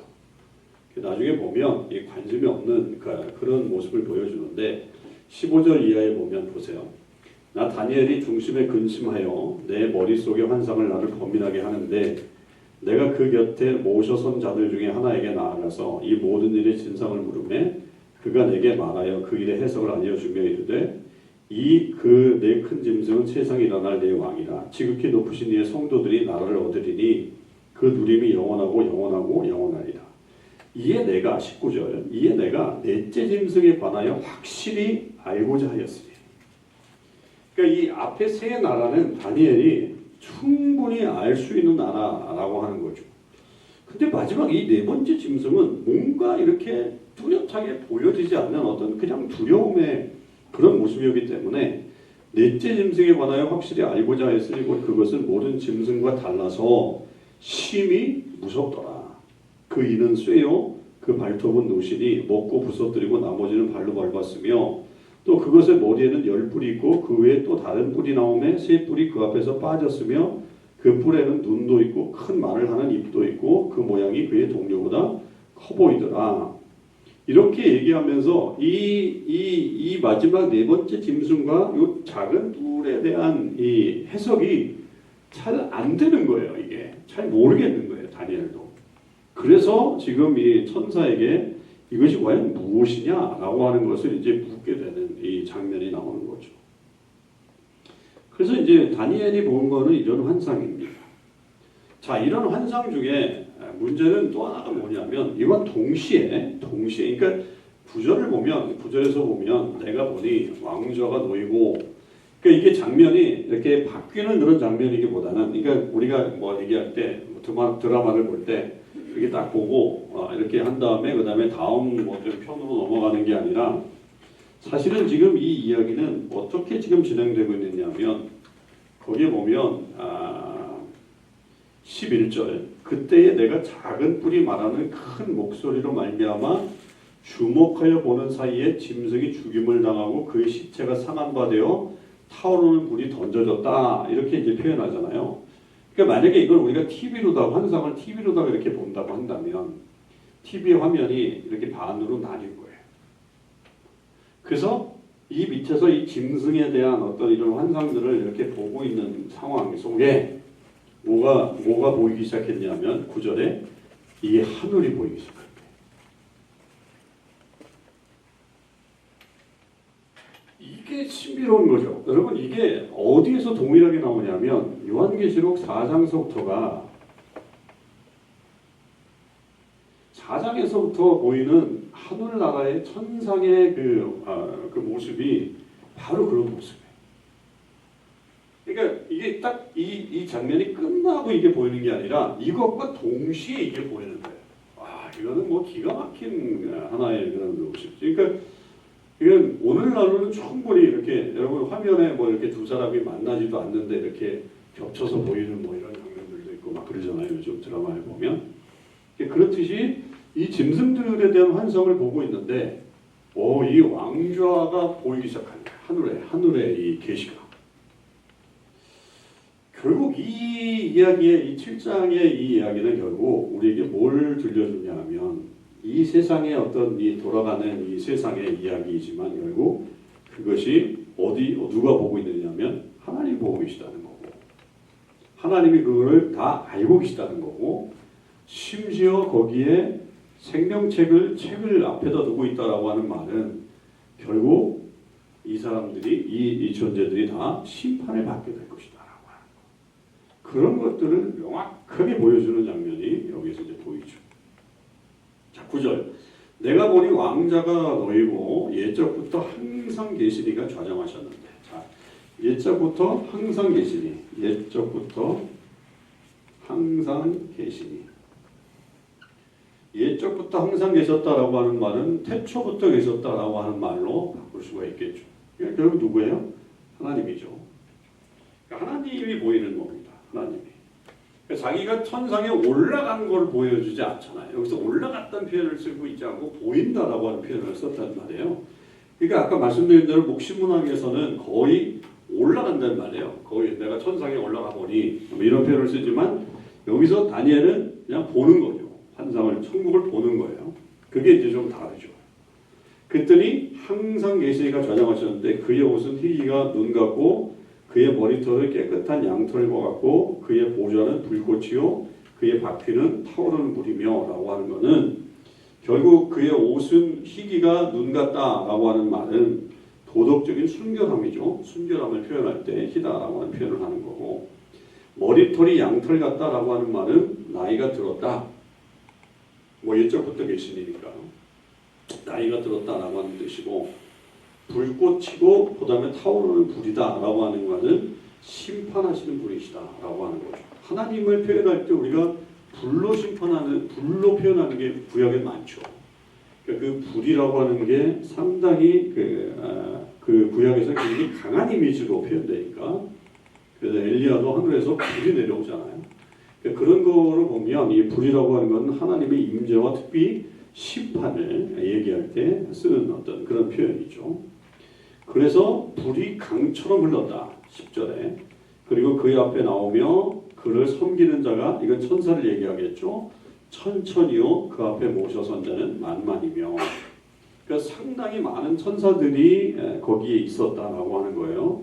나중에 보면 이 관심이 없는 그런 모습을 보여주는데 15절 이하에 보면 보세요. 나 다니엘이 중심에 근심하여 내 머릿속의 환상을 나를 고민하게 하는데 내가 그 곁에 모셔선 자들 중에 하나에게 나아가서 이 모든 일의 진상을 물으매 그가 내게 말하여 그 일의 해석을 알려주며 이르되 이 그 내 큰 짐승은 세상에 일어날 내 왕이라 지극히 높으신 이의 성도들이 나라를 얻으리니 그 누림이 영원하고 영원하리라. 이에 내가 19절 이에 내가 넷째 짐승에 관하여 확실히 알고자 하였으니 그러니까 이 앞에 세 나라는 다니엘이 충분히 알 수 있는 나라라고 하는 거죠. 근데 마지막 이 네 번째 짐승은 뭔가 이렇게 뚜렷하게 보여지지 않는 어떤 그냥 두려움의 그런 모습이었기 때문에 넷째 짐승에 관하여 확실히 알고자 했으니 그것은 모든 짐승과 달라서 심히 무섭더라. 그 이는 쇠요 그 발톱은 노시니 먹고 부서뜨리고 나머지는 발로 밟았으며 또 그것의 머리에는 10뿔이 있고 그 외에 또 다른 뿔이 나오매 세 뿔이 그 앞에서 빠졌으며 그 뿔에는 눈도 있고 큰 말을 하는 입도 있고 그 모양이 그의 동료보다 커 보이더라. 이렇게 얘기하면서 이 마지막 네 번째 짐승과 이 작은 뿔에 대한 이 해석이 잘 안 되는 거예요. 이게 잘 모르겠는 거예요. 다니엘도. 그래서 지금 이 천사에게 이것이 과연 무엇이냐라고 하는 것을 이제 묻게 되는 이 장면이 나오는 거죠. 그래서 이제 다니엘이 본 거는 이런 환상입니다. 자, 이런 환상 중에 문제는 또 하나가 뭐냐면 이와 동시에 그러니까 구절에서 보면 내가 보니 왕좌가 놓이고 그러니까 이게 장면이 이렇게 바뀌는 그런 장면이기보다는 그러니까 우리가 뭐 얘기할 때 드라마를 볼 때 이렇게 딱 보고 이렇게 한 다음에 그 다음에 다음 뭐 편으로 넘어가는 게 아니라 사실은 지금 이 이야기는 어떻게 지금 진행되고 있느냐면 거기에 보면 11절 그때에 내가 작은 뿔이 말하는 큰 목소리로 말미암아 주목하여 보는 사이에 짐승이 죽임을 당하고 그의 시체가 상한 바 되어 타오르는 불이 던져졌다 이렇게 이제 표현하잖아요. 그러니까 만약에 이걸 우리가 환상을 TV로다가 이렇게 본다고 한다면 TV의 화면이 이렇게 반으로 나뉠 거예요. 그래서 이 밑에서 이 짐승에 대한 어떤 이런 환상들을 이렇게 보고 있는 상황 속에 뭐가 보이기 시작했냐면 9절에 이 하늘이 보이기 시작합니다. 이게 신비로운 거죠. 여러분 이게 어디에서 동일하게 나오냐면 요한계시록 4장에서부터 보이는 하늘나라의 천상의 그 모습이 바로 그런 모습이에요. 그러니까 이게 딱 이 장면이 끝나고 이게 보이는 게 아니라 이것과 동시에 이게 보이는 거예요. 이거는 뭐 기가 막힌 하나의 그런 모습이죠. 그러니까 이건 오늘날로는 충분히 이렇게 여러분 화면에 뭐 이렇게 두 사람이 만나지도 않는데 이렇게 겹쳐서 보이는 뭐 이런 장면들도 있고 막 그러잖아요. 요즘 드라마에 보면. 그렇듯이 이 짐승들에 대한 환상을 보고 있는데 이 왕좌가 보이기 시작합니다. 하늘에 이 계시가. 결국 이 이야기의 이 7장의 이 이야기는 결국 우리에게 뭘 들려주냐 하면 이 세상의 어떤 이 돌아가는 이 세상의 이야기이지만 결국 그것이 누가 보고 있느냐면 하나님이 보고 계시다는 거고 하나님이 그거를 다 알고 계시다는 거고 심지어 거기에 책을 앞에다 두고 있다라고 하는 말은 결국 이 사람들이 이 존재들이 다 심판을 받게 될 것이다라고 하는 거. 그런 것들을 명확하게 보여주는 장면이 여기서 이제 보이죠. 자, 9절. 내가 보니 왕자가 놓이고 옛적부터 항상 계시니가 좌정하셨는데. 자, 옛적부터 항상 계시니. 옛적부터 항상 계시니. 옛적부터 항상 계셨다라고 하는 말은 태초부터 계셨다라고 하는 말로 바꿀 수가 있겠죠. 그러니까 결국 누구예요? 하나님이죠. 그러니까 하나님이 보이는 겁니다. 하나님이. 그러니까 자기가 천상에 올라간 걸 보여주지 않잖아요. 여기서 올라갔다는 표현을 쓰고 있지 않고 보인다라고 하는 표현을 썼단 말이에요. 그러니까 아까 말씀드린 대로 목신문학에서는 거의 올라간다는 말이에요. 거의 내가 천상에 올라가 보니 이런 표현을 쓰지만 여기서 다니엘은 그냥 보는 거죠. 환상을 천국을 보는 거예요. 그게 이제 좀 다르죠. 그랬더니 항상 계시니가 좌정하셨는데 그의 옷은 희기가 눈 같고 그의 머리털은 깨끗한 양털과 같고 그의 보좌는 불꽃이요 그의 바퀴는 타오르는 불이며 라고 하는 것은 결국 그의 옷은 희기가 눈 같다라고 하는 말은 도덕적인 순결함이죠. 순결함을 표현할 때 희다라고 하는 표현을 하는 거고 머리털이 양털 같다라고 하는 말은 나이가 들었다. 뭐 옛적부터 계시니까 나이가 들었다라고 하는 뜻이고 불꽃이고 그 다음에 타오르는 불이다라고 하는 것은 심판하시는 분이시다라고 하는 거죠. 하나님을 표현할 때 우리가 불로 표현하는 게 구약에 많죠. 그러니까 그 불이라고 하는 게 상당히 그 구약에서 굉장히 강한 이미지로 표현되니까 그래서 엘리야도 하늘에서 불이 내려오잖아요. 그러니까 그런 거를 보면 이 불이라고 하는 건 하나님의 임재와 특히 심판을 얘기할 때 쓰는 어떤 그런 표현이죠. 그래서 불이 강처럼 흘렀다. 10절에. 그리고 그의 앞에 나오며 그를 섬기는 자가, 이건 천사를 얘기하겠죠. 천천히요 그 앞에 모셔선 자는 만만이며. 그러니까 상당히 많은 천사들이 거기에 있었다라고 하는 거예요.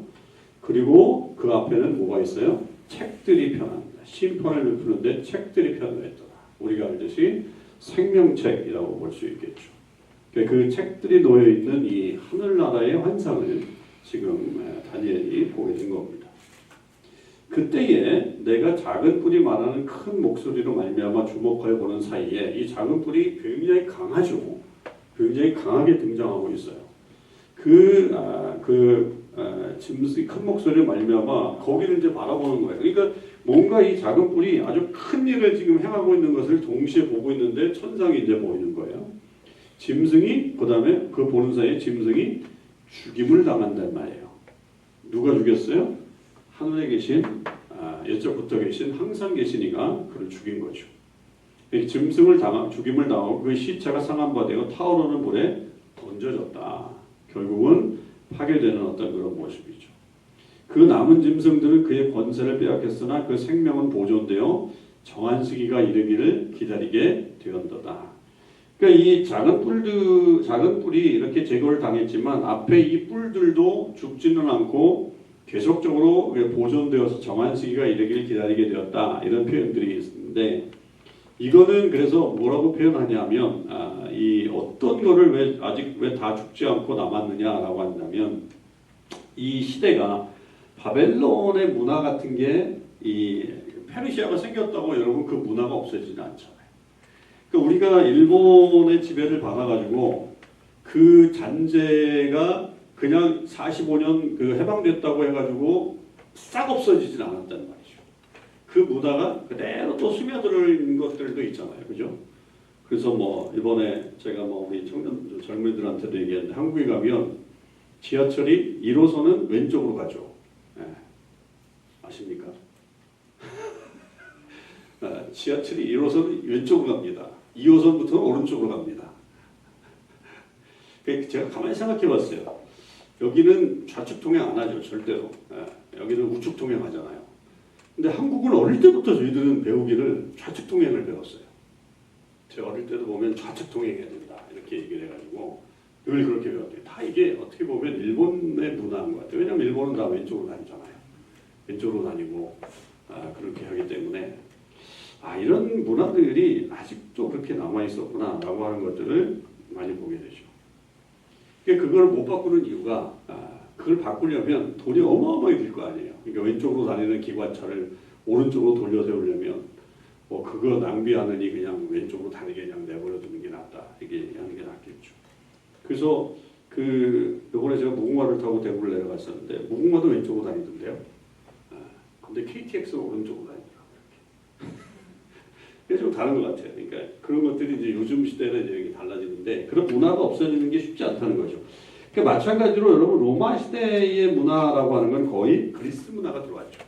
그리고 그 앞에는 뭐가 있어요? 책들이 펴납니다. 심판을 베푸는데 책들이 펴나있더라. 우리가 알듯이 생명책이라고 볼 수 있겠죠. 그 책들이 놓여 있는 이 하늘나라의 환상을 지금 다니엘이 보게 된 겁니다. 그때에 내가 작은 뿔이 말하는 큰 목소리로 말미암아 주목하여 보는 사이에 이 작은 뿔이 굉장히 강하죠. 굉장히 강하게 등장하고 있어요. 짐승이 큰 목소리로 말미암아 거기를 이제 바라보는 거예요. 그러니까 뭔가 이 작은 뿔이 아주 큰 일을 지금 행하고 있는 것을 동시에 보고 있는데 천상이 이제 보이는 거예요. 짐승이, 그 다음에 그 보는 사이에 짐승이 죽임을 당한단 말이에요. 누가 죽였어요? 하늘에 계신, 옛적부터 계신, 항상 계신 이가 그를 죽인 거죠. 짐승을 죽임을 당하고 그 시체가 상한 바 되고 타오르는 물에 던져졌다. 결국은 파괴되는 어떤 그런 모습이죠. 그 남은 짐승들은 그의 권세를 빼앗겼으나 그 생명은 보존되어 정한 시기가 이르기를 기다리게 되었도다. 그러니까 이 작은 뿔이 이렇게 제거를 당했지만 앞에 이 뿔들도 죽지는 않고 계속적으로 보존되어서 정한 시기가 이르기를 기다리게 되었다. 이런 표현들이 있는데 이거는 그래서 뭐라고 표현하냐면 이 어떤 거를 왜 다 죽지 않고 남았느냐라고 한다면 이 시대가 바벨론의 문화 같은 게 이 페르시아가 생겼다고 여러분 그 문화가 없어지진 않잖아요. 그러니까 우리가 일본의 지배를 받아가지고 그 잔재가 그냥 45년 그 해방됐다고 해가지고 싹 없어지진 않았단 말이죠. 그 문화가 그대로 또 스며드는 것들도 있잖아요. 그죠? 그래서 뭐 이번에 제가 뭐 우리 젊은이들한테도 얘기했는데 한국에 가면 지하철이 1호선은 왼쪽으로 가죠. 네. 아십니까? 지하철이 1호선은 왼쪽으로 갑니다. 2호선부터는 오른쪽으로 갑니다. 제가 가만히 생각해 봤어요. 여기는 좌측 통행 안 하죠. 절대로. 여기는 우측 통행하잖아요. 근데 한국은 어릴 때부터 저희들은 배우기를 좌측 통행을 배웠어요. 제가 어릴 때도 보면 좌측 통행해야 된다. 이렇게 얘기를 해가지고 늘 그렇게 배웠대요. 다 이게 어떻게 보면 일본의 문화인 것 같아요. 왜냐하면 일본은 다 왼쪽으로 다니잖아요. 왼쪽으로 다니고 그렇게 하기 때문에 이런 문화들이 아직도 그렇게 남아있었구나 라고 하는 것들을 많이 보게 되죠. 그걸 못 바꾸는 이유가 그걸 바꾸려면 돈이 어마어마하게 들 거 아니에요. 그러니까 왼쪽으로 다니는 기관차를 오른쪽으로 돌려 세우려면 뭐 그거 낭비하느니 그냥 왼쪽으로 다니게 그냥 내버려 두는 게 낫다. 이게 하는 게 낫겠죠. 그래서 요번에 제가 무궁화를 타고 대구를 내려갔었는데 무궁화도 왼쪽으로 다니던데요. 근데 KTX는 오른쪽으로 다니더라고요. 그게 좀 다른 것 같아요. 그러니까 그런 것들이 이제 요즘 시대는 이제 달라지는데 그런 문화가 없어지는 게 쉽지 않다는 거죠. 그러니까 마찬가지로 여러분 로마 시대의 문화라고 하는 건 거의 그리스 문화가 들어왔죠.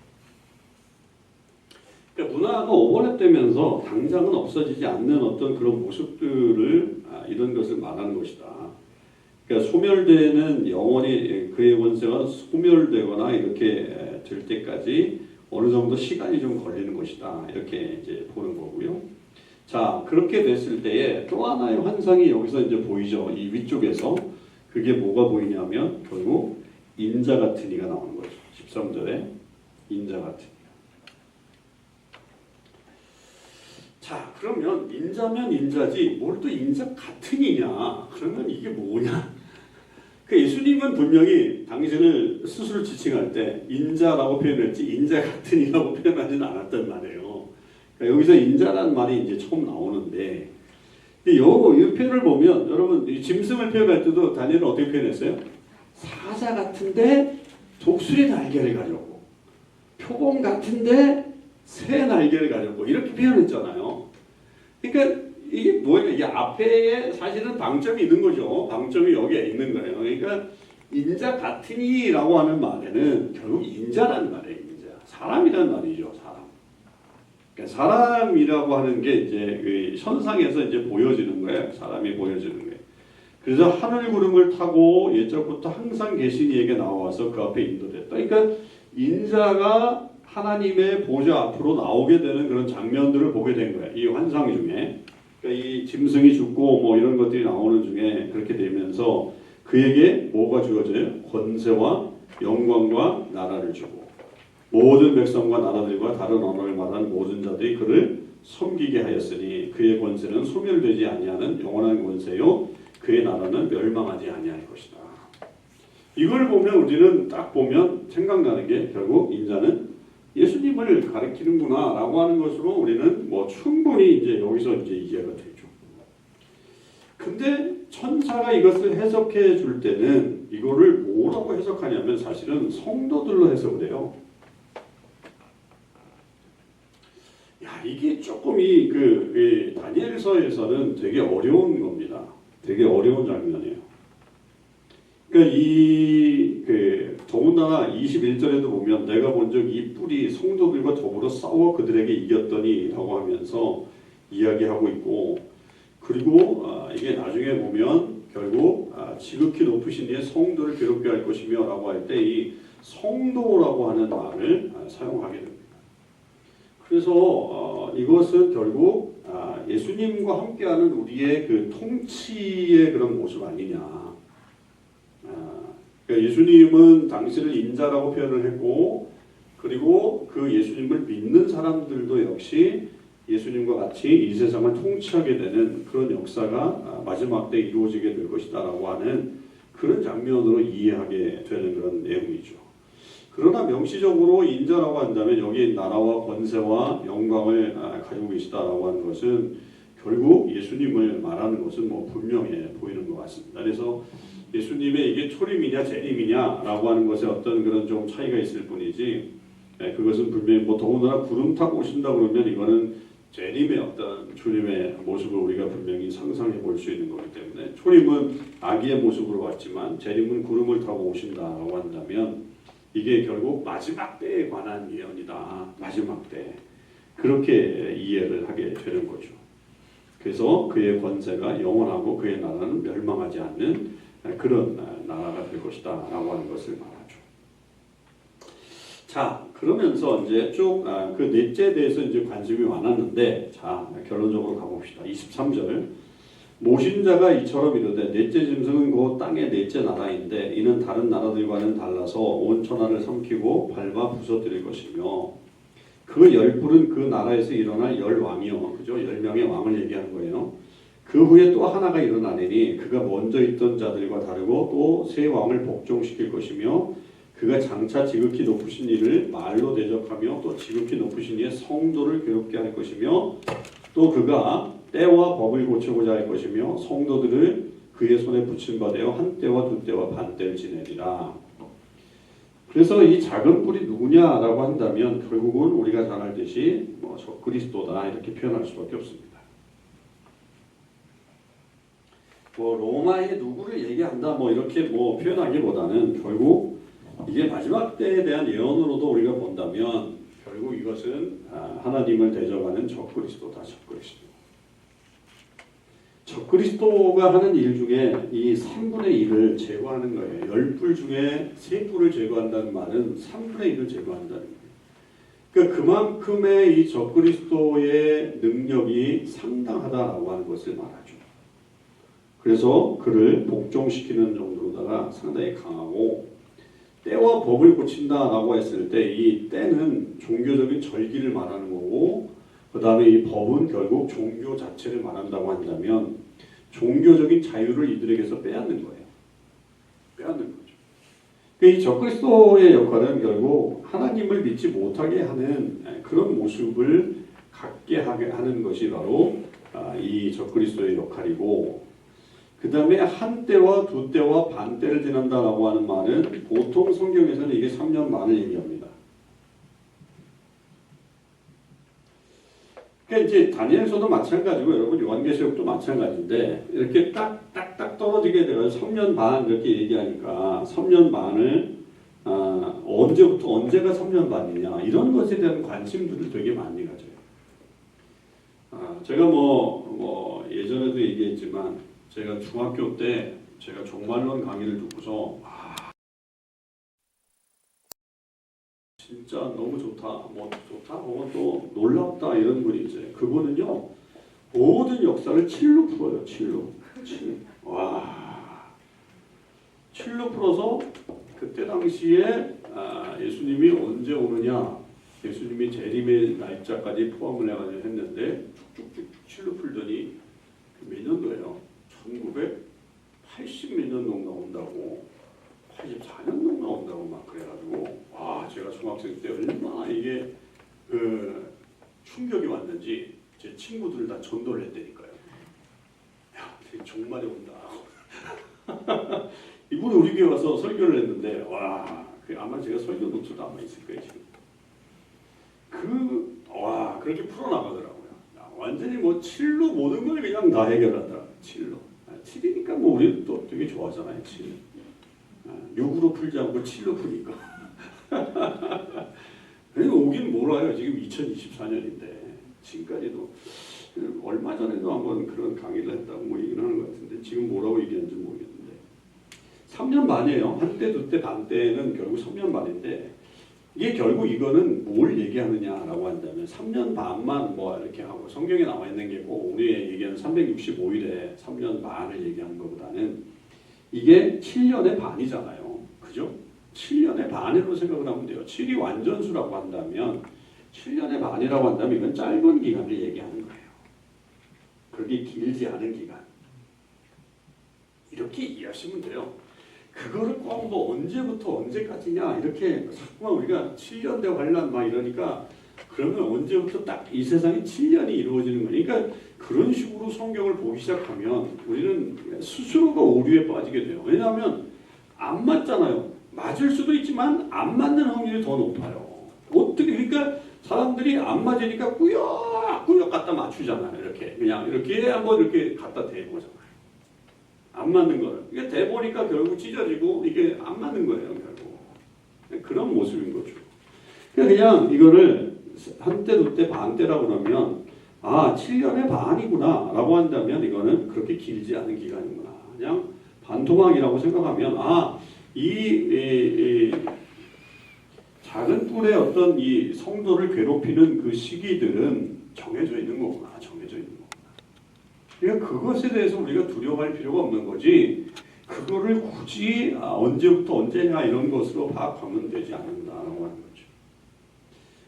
그러니까 문화가 오버랩되면서 당장은 없어지지 않는 어떤 그런 모습들을 이런 것을 말하는 것이다. 그러니까 소멸되는 영원히 그의 권세가 소멸되거나 이렇게 될 때까지 어느 정도 시간이 좀 걸리는 것이다. 이렇게 이제 보는 거고요. 자, 그렇게 됐을 때에 또 하나의 환상이 여기서 이제 보이죠. 이 위쪽에서 그게 뭐가 보이냐면 결국 인자 같은 이가 나오는 거죠. 13절에 인자 같은 이가. 자, 그러면 인자면 인자지 뭘 또 인자 같은 이냐? 그러면 이게 뭐냐? 그 예수님은 분명히 당신을 스스로 지칭할 때 인자라고 표현했지 인자 같은 이라고 표현하지는 않았단 말이에요. 그러니까 여기서 인자라는 말이 이제 처음 나오는데 이 표현을 보면 여러분 이 짐승을 표현할 때도 다니엘은 어떻게 표현했어요? 사자 같은데 독수리 날개를 가졌고 표범 같은데 새 날개를 가졌고 이렇게 표현했잖아요. 그러니까 이게 뭐예요? 이 앞에 사실은 방점이 있는 거죠. 방점이 여기에 있는 거예요. 그러니까 인자 같으니라고 하는 말에는 결국 인자라는 말이에요. 인자. 사람이라는 말이죠. 사람. 그러니까 사람이라고 하는 게 이제 현상에서 이제 보여지는 거예요. 사람이 보여지는 거예요. 그래서 하늘 구름을 타고 옛적부터 항상 계신 이에게 나와서 그 앞에 인도됐다. 그러니까 인자가 하나님의 보좌 앞으로 나오게 되는 그런 장면들을 보게 된 거예요. 이 환상 중에. 그러니까 이 짐승이 죽고 뭐 이런 것들이 나오는 중에 그렇게 되면서 그에게 뭐가 주어져요? 권세와 영광과 나라를 주고 모든 백성과 나라들과 다른 언어를 말하는 모든 자들이 그를 섬기게 하였으니 그의 권세는 소멸되지 아니하는 영원한 권세요 그의 나라는 멸망하지 아니할 것이다. 이걸 보면 우리는 딱 보면 생각나는 게 결국 인자는 예수님을 가리키는구나라고 하는 것으로 우리는 뭐 충분히 이제 여기서 이제 이해가 되죠. 근데 천사가 이것을 해석해 줄 때는 이거를 뭐라고 해석하냐면 사실은 성도들로 해석을 해요. 야, 이게 조금 이 다니엘서에서는 되게 어려운 겁니다. 되게 어려운 장면이에요. 그러니까 더군다나 21절에도 보면 내가 본 적 이 뿔이 성도들과 더불어 싸워 그들에게 이겼더니 라고 하면서 이야기하고 있고 그리고 이게 나중에 보면 결국 지극히 높으신 이의 성도를 괴롭게 할 것이며 라고 할 때 이 성도라고 하는 말을 사용하게 됩니다. 그래서 이것은 결국 예수님과 함께하는 우리의 그 통치의 그런 모습 아니냐. 그러니까 예수님은 당신을 인자라고 표현을 했고 그리고 그 예수님을 믿는 사람들도 역시 예수님과 같이 이 세상을 통치하게 되는 그런 역사가 마지막 때 이루어지게 될 것이다 라고 하는 그런 장면으로 이해하게 되는 그런 내용이죠. 그러나 명시적으로 인자라고 한다면 여기 나라와 권세와 영광을 가지고 계시다라고 하는 것은 결국 예수님을 말하는 것은 뭐 분명해 보이는 것 같습니다. 그래서 예수님의 이게 초림이냐 재림이냐라고 하는 것에 어떤 그런 좀 차이가 있을 뿐이지 그것은 분명히 뭐 더군다나 구름 타고 오신다 그러면 이거는 재림의 어떤 주님의 모습을 우리가 분명히 상상해 볼 수 있는 거기 때문에 초림은 아기의 모습으로 왔지만 재림은 구름을 타고 오신다라고 한다면 이게 결국 마지막 때에 관한 예언이다. 마지막 때. 그렇게 이해를 하게 되는 거죠. 그래서 그의 권세가 영원하고 그의 나라는 멸망하지 않는 그런 나라가 될 것이다 라고 하는 것을 말하죠. 자, 그러면서 이제 쭉 그 넷째에 대해서 이제 관심이 많았는데 자, 결론적으로 가봅시다. 23절 모신 자가 이처럼 이르되 넷째 짐승은 곧 땅의 넷째 나라인데 이는 다른 나라들과는 달라서 온 천하를 삼키고 밟아 부서뜨릴 것이며 그 열불은 그 나라에서 일어날 열 왕이요, 그죠? 10명의 왕을 얘기하는 거예요. 그 후에 또 하나가 일어나리니 그가 먼저 있던 자들과 다르고 또 새 왕을 복종시킬 것이며 그가 장차 지극히 높으신 이를 말로 대적하며 또 지극히 높으신 이의 성도를 괴롭게 할 것이며 또 그가 때와 법을 고치고자 할 것이며 성도들을 그의 손에 붙임 바 되어 한 때와 두 때와 반 때를 지내리라. 그래서 이 작은 뿔이 누구냐라고 한다면 결국은 우리가 잘 알듯이 뭐 적그리스도다 이렇게 표현할 수밖에 없습니다. 뭐 로마의 누구를 얘기한다 뭐 이렇게 뭐 표현하기보다는 결국 이게 마지막 때에 대한 예언으로도 우리가 본다면 결국 이것은 하나님을 대적하는 적그리스도다. 적그리스도가 하는 일 중에 이 3분의 1을 제거하는 거예요. 10뿔 중에 3뿔을 제거한다는 말은 3분의 1을 제거한다는 거예요. 그러니까 그만큼의 이 적그리스도의 능력이 상당하다라고 하는 것을 말하죠. 그래서 그를 복종시키는 정도로다가 상당히 강하고 때와 법을 고친다라고 했을 때 이 때는 종교적인 절기를 말하는 거고 그 다음에 이 법은 결국 종교 자체를 말한다고 한다면 종교적인 자유를 이들에게서 빼앗는 거예요. 빼앗는 거죠. 이 적그리스도의 역할은 결국 하나님을 믿지 못하게 하는 그런 모습을 갖게 하는 것이 바로 이 적그리스도의 역할이고 그 다음에 한 때와 두 때와 반 때를 지난다라고 하는 말은 보통 성경에서는 이게 3년 반을 얘기합니다. 그러니까 이제 다니엘서도 마찬가지고 여러분 요한계시록도 마찬가지인데 이렇게 딱딱딱 떨어지게 돼서 3년 반 이렇게 얘기하니까 3년 반을 언제부터 언제가 3년 반이냐 이런 것에 대한 관심들을 되게 많이 가져요. 제가 뭐 예전에도 얘기했지만 제가 중학교 때 제가 종말론 강의를 듣고서 진짜 너무 좋다, 뭐 좋다, 뭐 또 놀랍다 이런 분이 있어요. 그분은요 모든 역사를 7로 풀어요. 7로. 와, 7로 풀어서 그때 당시에 예수님이 언제 오느냐, 예수님이 재림의 날짜까지 포함을 해가지고 했는데 쭉쭉쭉 7로 풀더니 몇 년도예요? 1980 몇 년도 나온다고, 84년도 나온다고 막 그래가지고 와, 제가 중학생 때 얼마나 이게 충격이 왔는지 제 친구들을 다 전도를 했다니까요. 야, 종말이 온다. 이분이 우리 교회 와서 설교를 했는데 와, 아마 제가 설교 노트도 아마 있을 거예요 지금. 그렇게 풀어나가더라고요. 완전히 뭐 7로 모든 걸 그냥 다 해결한다. 7로. 7이니까 뭐 우리 또 되게 좋아하잖아요. 7. 6으로 풀지 않고 7로 푸니까. 오긴 몰라요. 지금 2024년인데 지금까지도 얼마 전에도 한번 그런 강의를 했다고 뭐 얘기를 하는 것 같은데 지금 뭐라고 얘기하는지 모르겠는데 3년 반이에요. 한때, 두때, 반때는 결국 3년 반인데 이게 결국 이거는 뭘 얘기하느냐라고 한다면 3년 반만 뭐 이렇게 하고 성경에 나와 있는 게 꼭 우리의 얘기하는 365일에 3년 반을 얘기하는 것보다는 이게 7년의 반이잖아요. 그죠? 7년의 반으로 생각을 하면 돼요. 7이 완전수라고 한다면 7년의 반이라고 한다면 이건 짧은 기간을 얘기하는 거예요. 그렇게 길지 않은 기간. 이렇게 이해하시면 돼요. 그거를 꼭 뭐 언제부터 언제까지냐 이렇게 자꾸만 우리가 7년대 환란 막 이러니까 그러면 언제부터 딱 이 세상에 7년이 이루어지는 거니까 그러니까 그런 식으로 성경을 보기 시작하면 우리는 스스로가 오류에 빠지게 돼요. 왜냐하면 안 맞잖아요. 맞을 수도 있지만 안 맞는 확률이 더 높아요. 어떻게 그러니까 사람들이 안 맞으니까 꾸역꾸역 갖다 맞추잖아요. 이렇게 그냥 이렇게 한번 이렇게 갖다 대보잖아요. 안 맞는 거를. 이게 대보니까 결국 찢어지고 이게 안 맞는 거예요. 결국 그런 모습인 거죠. 그냥 이거를 한때, 두때, 반때라고 그러면 7년의 반이구나 라고 한다면 이거는 그렇게 길지 않은 기간이구나. 그냥 반토막이라고 생각하면 이 작은 뿔의 어떤 이 성도를 괴롭히는 그 시기들은 정해져 있는 거구나. 정해져 있는 거구나. 그러니까 그것에 대해서 우리가 두려워할 필요가 없는 거지 그거를 굳이 언제부터 언제냐 이런 것으로 파악하면 되지 않는다라고 하는 거죠.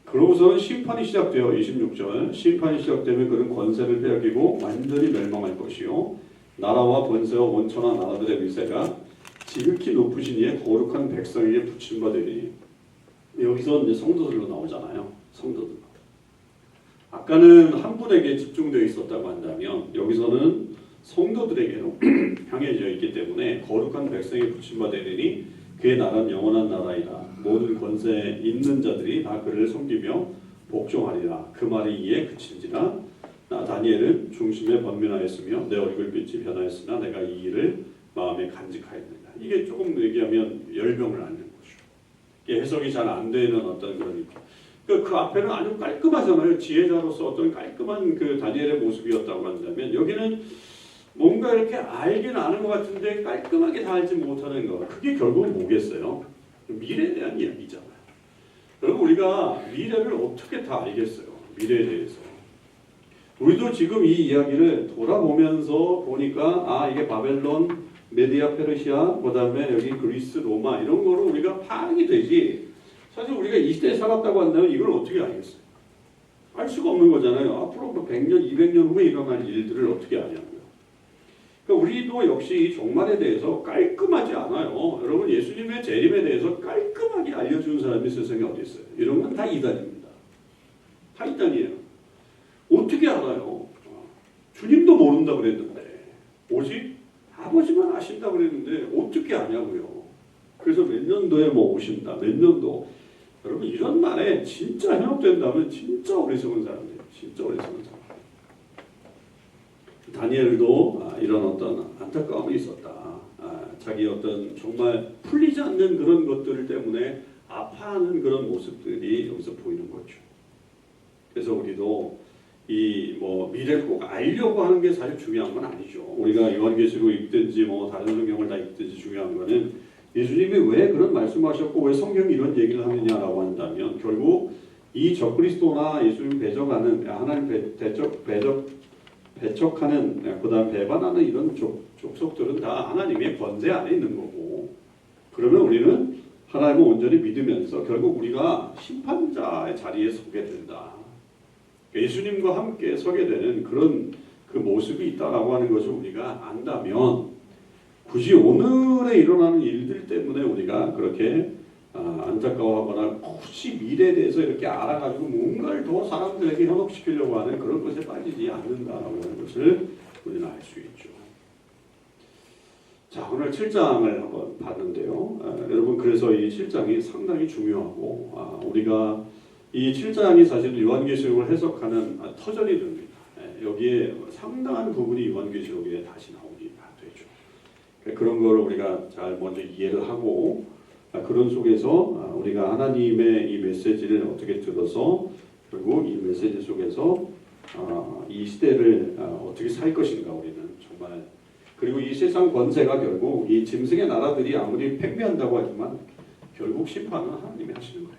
그러고서는 심판이 시작돼요. 26절. 심판이 시작되면 그는 권세를 빼앗기고 완전히 멸망할 것이요. 나라와 번세와 원천한 나라들의 위세가 지극히 높으신 이의 거룩한 백성에게 붙임받으리니. 여기서 이제 성도들로 나오잖아요. 성도들. 아까는 한 분에게 집중되어 있었다고 한다면 여기서는 성도들에게로 향해져 있기 때문에 거룩한 백성에 붙임받으리니 그의 나라는 영원한 나라이다. 모든 권세 있는 자들이 다 그를 섬기며 복종하리라. 그 말이 이에 그친지라. 나 다니엘은 중심에 번민하였으며 내 얼굴빛이 변하였으나 내가 이 일을 마음에 간직하였느니라. 이게 조금 얘기하면 열병을 앓는 거죠. 이게 해석이 잘 안 되는 어떤 그런 그 앞에는 아주 깔끔하잖아요. 지혜자로서 어떤 깔끔한 그 다니엘의 모습이었다고 한다면 여기는 뭔가 이렇게 알긴 아는 것 같은데 깔끔하게 다 알지 못하는 거. 그게 결국은 뭐겠어요? 미래에 대한 이야기잖아요. 여러분 우리가 미래를 어떻게 다 알겠어요? 미래에 대해서. 우리도 지금 이 이야기를 돌아보면서 보니까 이게 바벨론, 메디아, 페르시아, 그 다음에 여기 그리스, 로마 이런 거로 우리가 파악이 되지 사실 우리가 이 시대에 살았다고 한다면 이걸 어떻게 알겠어요? 알 수가 없는 거잖아요. 앞으로 100년, 200년 후에 일어날 일들을 어떻게 아냐고요. 그러니까 우리도 역시 이 종말에 대해서 깔끔하지 않아요. 여러분 예수님의 재림에 대해서 깔끔하게 알려주는 사람이 세상에 어디 있어요? 이런 건 다 이단입니다. 다 이단이에요. 어떻게 알아요? 주님도 모른다고 그랬는데 오직 아버지만 아신다고 그랬는데 어떻게 아냐고요. 그래서 몇 년도에 뭐 오신다. 몇 년도. 여러분 이런 말에 진짜 현혹된다면 진짜 어리석은 사람이에요. 진짜 어리석은 사람. 다니엘도 이런 어떤 안타까움이 있었다. 자기 어떤 정말 풀리지 않는 그런 것들 때문에 아파하는 그런 모습들이 여기서 보이는 거죠. 그래서 우리도 이 뭐 미래를 꼭 알려고 하는 게 사실 중요한 건 아니죠. 우리가 요한계시록 읽든지 뭐 다른 성경을 다 읽든지 중요한 거는 예수님이 왜 그런 말씀하셨고 왜 성경이 이런 얘기를 하느냐라고 한다면 결국 이 적그리스도나 예수님 배척하는 하나님 배척하는 그다음 배반하는 이런 족속들은 다 하나님의 권세 안에 있는 거고 그러면 우리는 하나님을 온전히 믿으면서 결국 우리가 심판자의 자리에 서게 된다. 예수님과 함께 서게 되는 그런 그 모습이 있다라고 하는 것을 우리가 안다면 굳이 오늘에 일어나는 일들 때문에 우리가 그렇게 안타까워하거나 굳이 미래에 대해서 이렇게 알아가지고 뭔가를 더 사람들에게 현혹시키려고 하는 그런 것에 빠지지 않는다라고 하는 것을 우리는 알 수 있죠. 자, 오늘 7장을 한번 봤는데요. 여러분 그래서 이 7장이 상당히 중요하고 우리가 이 7장이 사실 요한계시록을 해석하는 터전이 됩니다. 여기에 상당한 부분이 요한계시록에 다시 나오게 되죠. 그런 걸 우리가 잘 먼저 이해를 하고 그런 속에서 우리가 하나님의 이 메시지를 어떻게 들어서 결국 이 메시지 속에서 이 시대를 어떻게 살 것인가 우리는 정말 그리고 이 세상 권세가 결국 이 짐승의 나라들이 아무리 팽배한다고 하지만 결국 심판은 하나님이 하시는 거예요.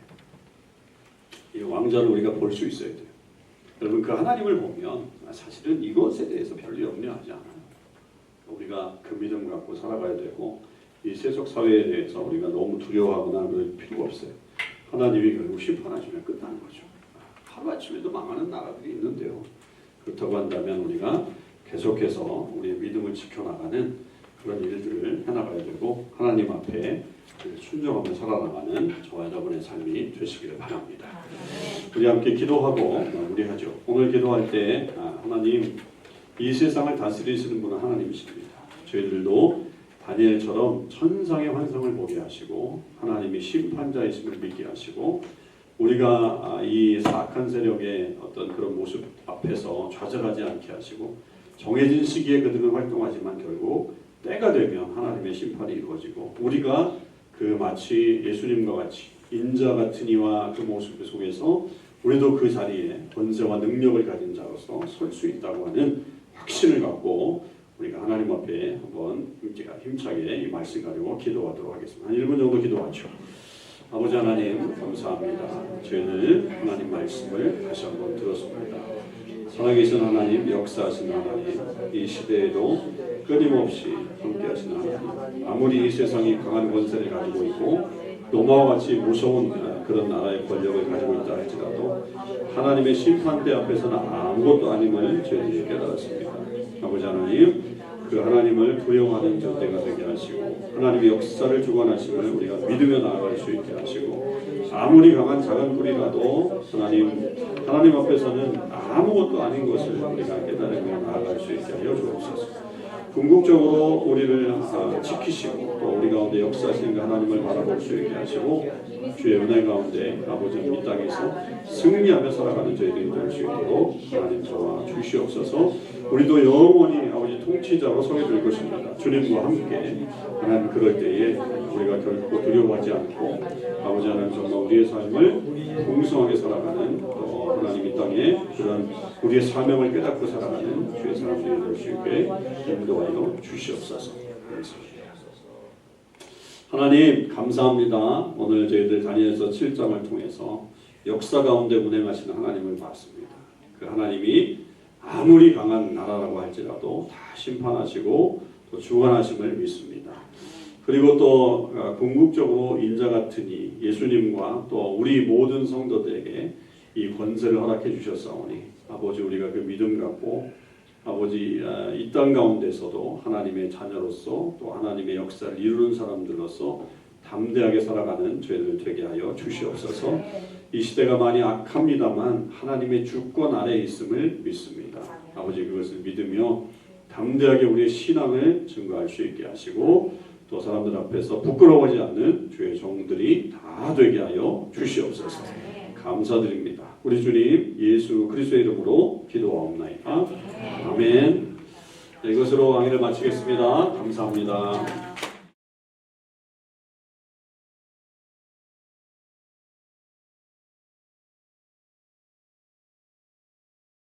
이 왕자를 우리가 볼 수 있어야 돼요. 여러분 그 하나님을 보면 사실은 이것에 대해서 별로 염려하지 않아요. 우리가 그 믿음 갖고 살아가야 되고 이 세속 사회에 대해서 우리가 너무 두려워하거나 그럴 필요가 없어요. 하나님이 결국 심판하시면 끝나는 거죠. 하루아침에도 망하는 나라들이 있는데요. 그렇다고 한다면 우리가 계속해서 우리의 믿음을 지켜나가는 그런 일들을 해나가야 되고 하나님 앞에 순종하며 살아나가는 저와 여러분의 삶이 되시기를 바랍니다. 우리 함께 기도하고 마무리하죠. 오늘 기도할 때 하나님 이 세상을 다스리시는 분은 하나님이십니다. 저희들도 다니엘처럼 천상의 환상을 보게 하시고 하나님이 심판자이심을 믿게 하시고 우리가 이 사악한 세력의 어떤 그런 모습 앞에서 좌절하지 않게 하시고 정해진 시기에 그들은 활동하지만 결국 때가 되면 하나님의 심판이 이루어지고 우리가 그 마치 예수님과 같이 인자 같은 이와 그 모습 속에서 우리도 그 자리에 권세와 능력을 가진 자로서 설 수 있다고 하는 확신을 갖고 우리가 하나님 앞에 한번 힘차게 이 말씀 가지고 기도하도록 하겠습니다. 한 1분 정도 기도하죠. 아버지 하나님 감사합니다. 저희는 하나님 말씀을 다시 한번 들었습니다. 살아계신 하나님, 역사하신 하나님, 이 시대에도 끊임없이 함께하신 하나님, 아무리 이 세상이 강한 권세를 가지고 있고 로마와 같이 무서운 그런 나라의 권력을 가지고 있다 할지라도 하나님의 심판대 앞에서는 아무것도 아님을 저희들이 깨달았습니다. 아버지 하나님, 그 하나님을 부영하는 때가 되게 하시고 하나님의 역사를 주관하심을 우리가 믿으며 나아갈 수 있게 하시고 아무리 강한 작은 뿌리라도 하나님 앞에서는 아무것도 아닌 것을 우리가 깨달으며 나아갈 수 있게 하여 주옵소서. 궁극적으로 우리를 지키시고 또 우리 가운데 역사하시는 하나님을 바라볼 수 있게 하시고 주의 은혜 가운데 아버지 이 땅에서 승리하며 살아가는 저희들이 될 수 있도록 하나님 저와 주시옵소서. 우리도 영원히 아버지 통치자로 서게 될 것입니다. 주님과 함께 하나님 그럴 때에 우리가 결코 두려워하지 않고 아버지 하나님 정말 우리의 삶을 풍성하게 살아가는 또 하나님 이 땅에 그런 우리의 사명을 깨닫고 살아가는 주의 사람들이 될 수 있게 인도하여 주시옵소서. 하나님 감사합니다. 오늘 저희들 다니엘서 7장을 통해서 역사 가운데 운행하시는 하나님을 봤습니다. 그 하나님이 아무리 강한 나라라고 할지라도 다 심판하시고 또 주관하심을 믿습니다. 그리고 또 궁극적으로 인자 같으니 예수님과 또 우리 모든 성도들에게 이 권세를 허락해 주셨사오니 아버지 우리가 그 믿음 갖고 아버지 이 땅 가운데서도 하나님의 자녀로서 또 하나님의 역사를 이루는 사람들로서 담대하게 살아가는 저희들 되게 하여 주시옵소서. 이 시대가 많이 악합니다만 하나님의 주권 아래에 있음을 믿습니다. 아버지 그것을 믿으며 담대하게 우리의 신앙을 증거할 수 있게 하시고 또 사람들 앞에서 부끄러워하지 않는 주의 종들이 다 되게 하여 주시옵소서. 감사드립니다. 우리 주님 예수 그리스도의 이름으로 기도하옵나이다. 아멘. 이것으로 강의를 마치겠습니다. 감사합니다.